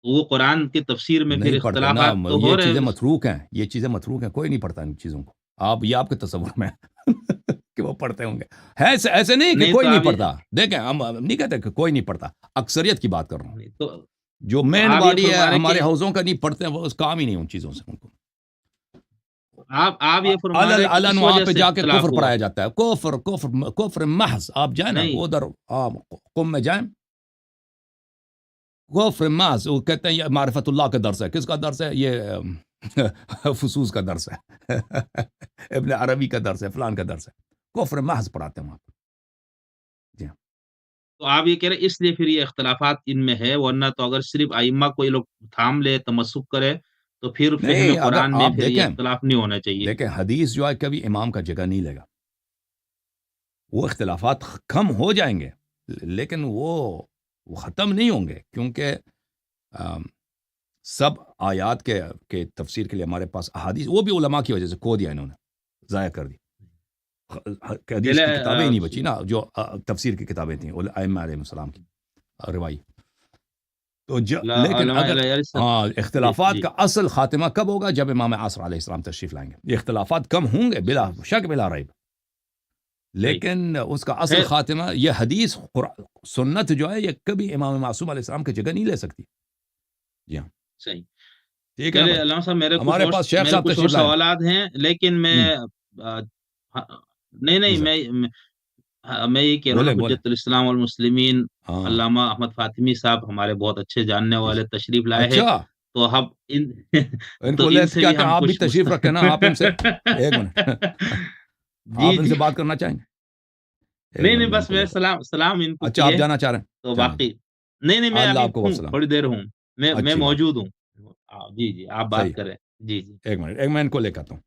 [SPEAKER 1] وہ قرآن کی تفسیر میں پھر
[SPEAKER 2] نہیں پڑھتے نا،
[SPEAKER 1] اختلافات تو
[SPEAKER 2] یہ
[SPEAKER 1] ہو رہے
[SPEAKER 2] چیزیں
[SPEAKER 1] ہیں۔
[SPEAKER 2] متروک ہیں، یہ چیزیں متروک ہیں، کوئی نہیں پڑھتا ان چیزوں کو۔ یہ آپ کے تصور میں ہے کہ وہ پڑھتے ہوں گے، ہے ایسے نہیں کہ
[SPEAKER 1] نہیں
[SPEAKER 2] کوئی
[SPEAKER 1] تو
[SPEAKER 2] نہیں
[SPEAKER 1] آپ
[SPEAKER 2] پڑھتا۔ دیکھیں ہم نہیں کہتے کہ کوئی نہیں پڑھتا، اکثریت کی بات کر رہا ہوں۔
[SPEAKER 1] نہیں
[SPEAKER 2] جو
[SPEAKER 1] تو
[SPEAKER 2] مین
[SPEAKER 1] آپ یہ
[SPEAKER 2] باڈی ہے
[SPEAKER 1] فرما رہے
[SPEAKER 2] ہمارے
[SPEAKER 1] کہ
[SPEAKER 2] حوضوں کا، نہیں پڑھتے ہیں، وہ اس کام ہی نہیں ان چیزوں سے ان کو۔
[SPEAKER 1] آپ یہ فرما رہے ہیں کہ اس
[SPEAKER 2] وہاں
[SPEAKER 1] وجہ
[SPEAKER 2] پہ
[SPEAKER 1] سے
[SPEAKER 2] جا کے
[SPEAKER 1] اختلاف
[SPEAKER 2] کفر
[SPEAKER 1] ہوا؟
[SPEAKER 2] پڑھایا جاتا ہے، کفر محض۔ آپ جائیں نا
[SPEAKER 1] نہیں
[SPEAKER 2] ادھر قم میں جائیں، کفر محض، وہ کہتے ہیں یہ معرفت اللہ کا درس ہے۔ کس کا درس ہے یہ؟ فصوص کا درس ہے، ابن عربی کا درس ہے، فلان کا درس ہے، کفر محض پڑھاتے ہیں وہاں پہ۔ جی ہاں۔
[SPEAKER 1] تو آپ یہ کہہ رہے ہیں اس لیے پھر یہ اختلافات ان میں ہے، ورنہ تو اگر صرف ائمہ کو یہ لوگ تھام لے، تمسک کرے، تو پھر فہم
[SPEAKER 2] نہیں، اگر
[SPEAKER 1] قرآن میں
[SPEAKER 2] آپ
[SPEAKER 1] پھر یہ اختلاف نہیں ہونا چاہیے۔
[SPEAKER 2] دیکھیں حدیث جو ہے کبھی امام کا جگہ نہیں لے گا، وہ اختلافات کم ہو جائیں گے لیکن وہ ختم نہیں ہوں گے، کیونکہ سب آیات کے تفسیر کے لیے ہمارے پاس احادیث، وہ بھی علماء کی وجہ سے کھو دیا انہوں نے، ضائع کر دی۔ حدیث
[SPEAKER 1] چلے
[SPEAKER 2] کی کتابیں ہی نہیں بچی نا، جو تفسیر کی کتابیں تھیں ائمہ علیہ السلام کی روای۔ تو لیکن
[SPEAKER 1] علماء
[SPEAKER 2] اگر
[SPEAKER 1] جی
[SPEAKER 2] اختلافات
[SPEAKER 1] جی
[SPEAKER 2] کا اصل خاتمہ کب ہوگا؟ جب امام عصر علیہ السلام تشریف لائیں گے، یہ اختلافات کم ہوں گے بلا شک بلا ریب،
[SPEAKER 1] صحیح،
[SPEAKER 2] لیکن اس کا اصل
[SPEAKER 1] خیر
[SPEAKER 2] خاتمہ یہ حدیث سنت جو ہے یہ کبھی امام معصوم علیہ السلام کی جگہ نہیں لے سکتی۔ جی ہاں،
[SPEAKER 1] صحیح۔
[SPEAKER 2] ٹھیک ہے نا
[SPEAKER 1] چلے
[SPEAKER 2] بھائی؟
[SPEAKER 1] علامہ صاحب،
[SPEAKER 2] ہمارے پاس شیخ صاحب
[SPEAKER 1] میرے کچھ اور
[SPEAKER 2] تشریف لائیں۔
[SPEAKER 1] سوالات ہیں، لیکن میں آ، ہاں، نہیں
[SPEAKER 2] جی
[SPEAKER 1] نہیں،
[SPEAKER 2] سر،
[SPEAKER 1] میں یہ کہہ رہا ہوں نا،
[SPEAKER 2] بولے بولے۔
[SPEAKER 1] حجت الاسلام والمسلمین
[SPEAKER 2] ہاں،
[SPEAKER 1] علامہ احمد فاطمی صاحب ہمارے بہت اچھے جاننے
[SPEAKER 2] جی
[SPEAKER 1] والے
[SPEAKER 2] سر۔
[SPEAKER 1] تشریف لائے ہیں،
[SPEAKER 2] اچھا،
[SPEAKER 1] تو ہم ان
[SPEAKER 2] ان
[SPEAKER 1] تو
[SPEAKER 2] کو
[SPEAKER 1] ان
[SPEAKER 2] لے
[SPEAKER 1] سے بھی
[SPEAKER 2] کہتے ہیں
[SPEAKER 1] ہم
[SPEAKER 2] آپ بھی
[SPEAKER 1] کچھ
[SPEAKER 2] تشریف رکھیں نا، آپ ان سے ایک منٹ
[SPEAKER 1] جی
[SPEAKER 2] آپ ان
[SPEAKER 1] جی،
[SPEAKER 2] سے بات کرنا چاہیں گے؟ ایک
[SPEAKER 1] نہیں
[SPEAKER 2] منٹ
[SPEAKER 1] نہیں،
[SPEAKER 2] میں ان
[SPEAKER 1] بس
[SPEAKER 2] کو
[SPEAKER 1] میں
[SPEAKER 2] لیتا ہوں۔
[SPEAKER 1] سلام ان کو
[SPEAKER 2] اچھا آپ
[SPEAKER 1] کیے،
[SPEAKER 2] جانا چاہ رہے ہیں؟
[SPEAKER 1] تو
[SPEAKER 2] جانے دیں،
[SPEAKER 1] باقی نہیں نہیں، میں
[SPEAKER 2] اللہ
[SPEAKER 1] ابھی
[SPEAKER 2] آپ کو
[SPEAKER 1] ہوں،
[SPEAKER 2] وسلام۔
[SPEAKER 1] تھوڑی دیر ہوں، میں
[SPEAKER 2] اچھی بات ہے،
[SPEAKER 1] موجود ہوں۔ جی جی، آپ
[SPEAKER 2] صحیح
[SPEAKER 1] بات کریں۔
[SPEAKER 2] ہے،
[SPEAKER 1] جی جی
[SPEAKER 2] ایک منٹ، ایک میں ان کو لے کے آتا ہوں۔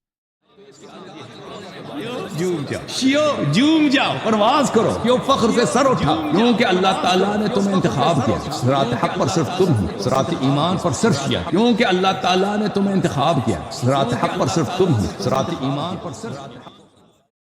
[SPEAKER 2] جھوم جاؤ شیو، جھوم جاؤ، پرواز کرو، کیوں فخر سے سر اٹھا، کیونکہ اللہ تعالیٰ نے تمہیں انتخاب کیا، صراط حق پر صرف تم ہو، صراط ایمان پر صرف کیا، کیونکہ اللہ تعالیٰ نے تمہیں انتخاب کیا، صراط حق پر صرف تم ہو، صراط ایمان پر صرف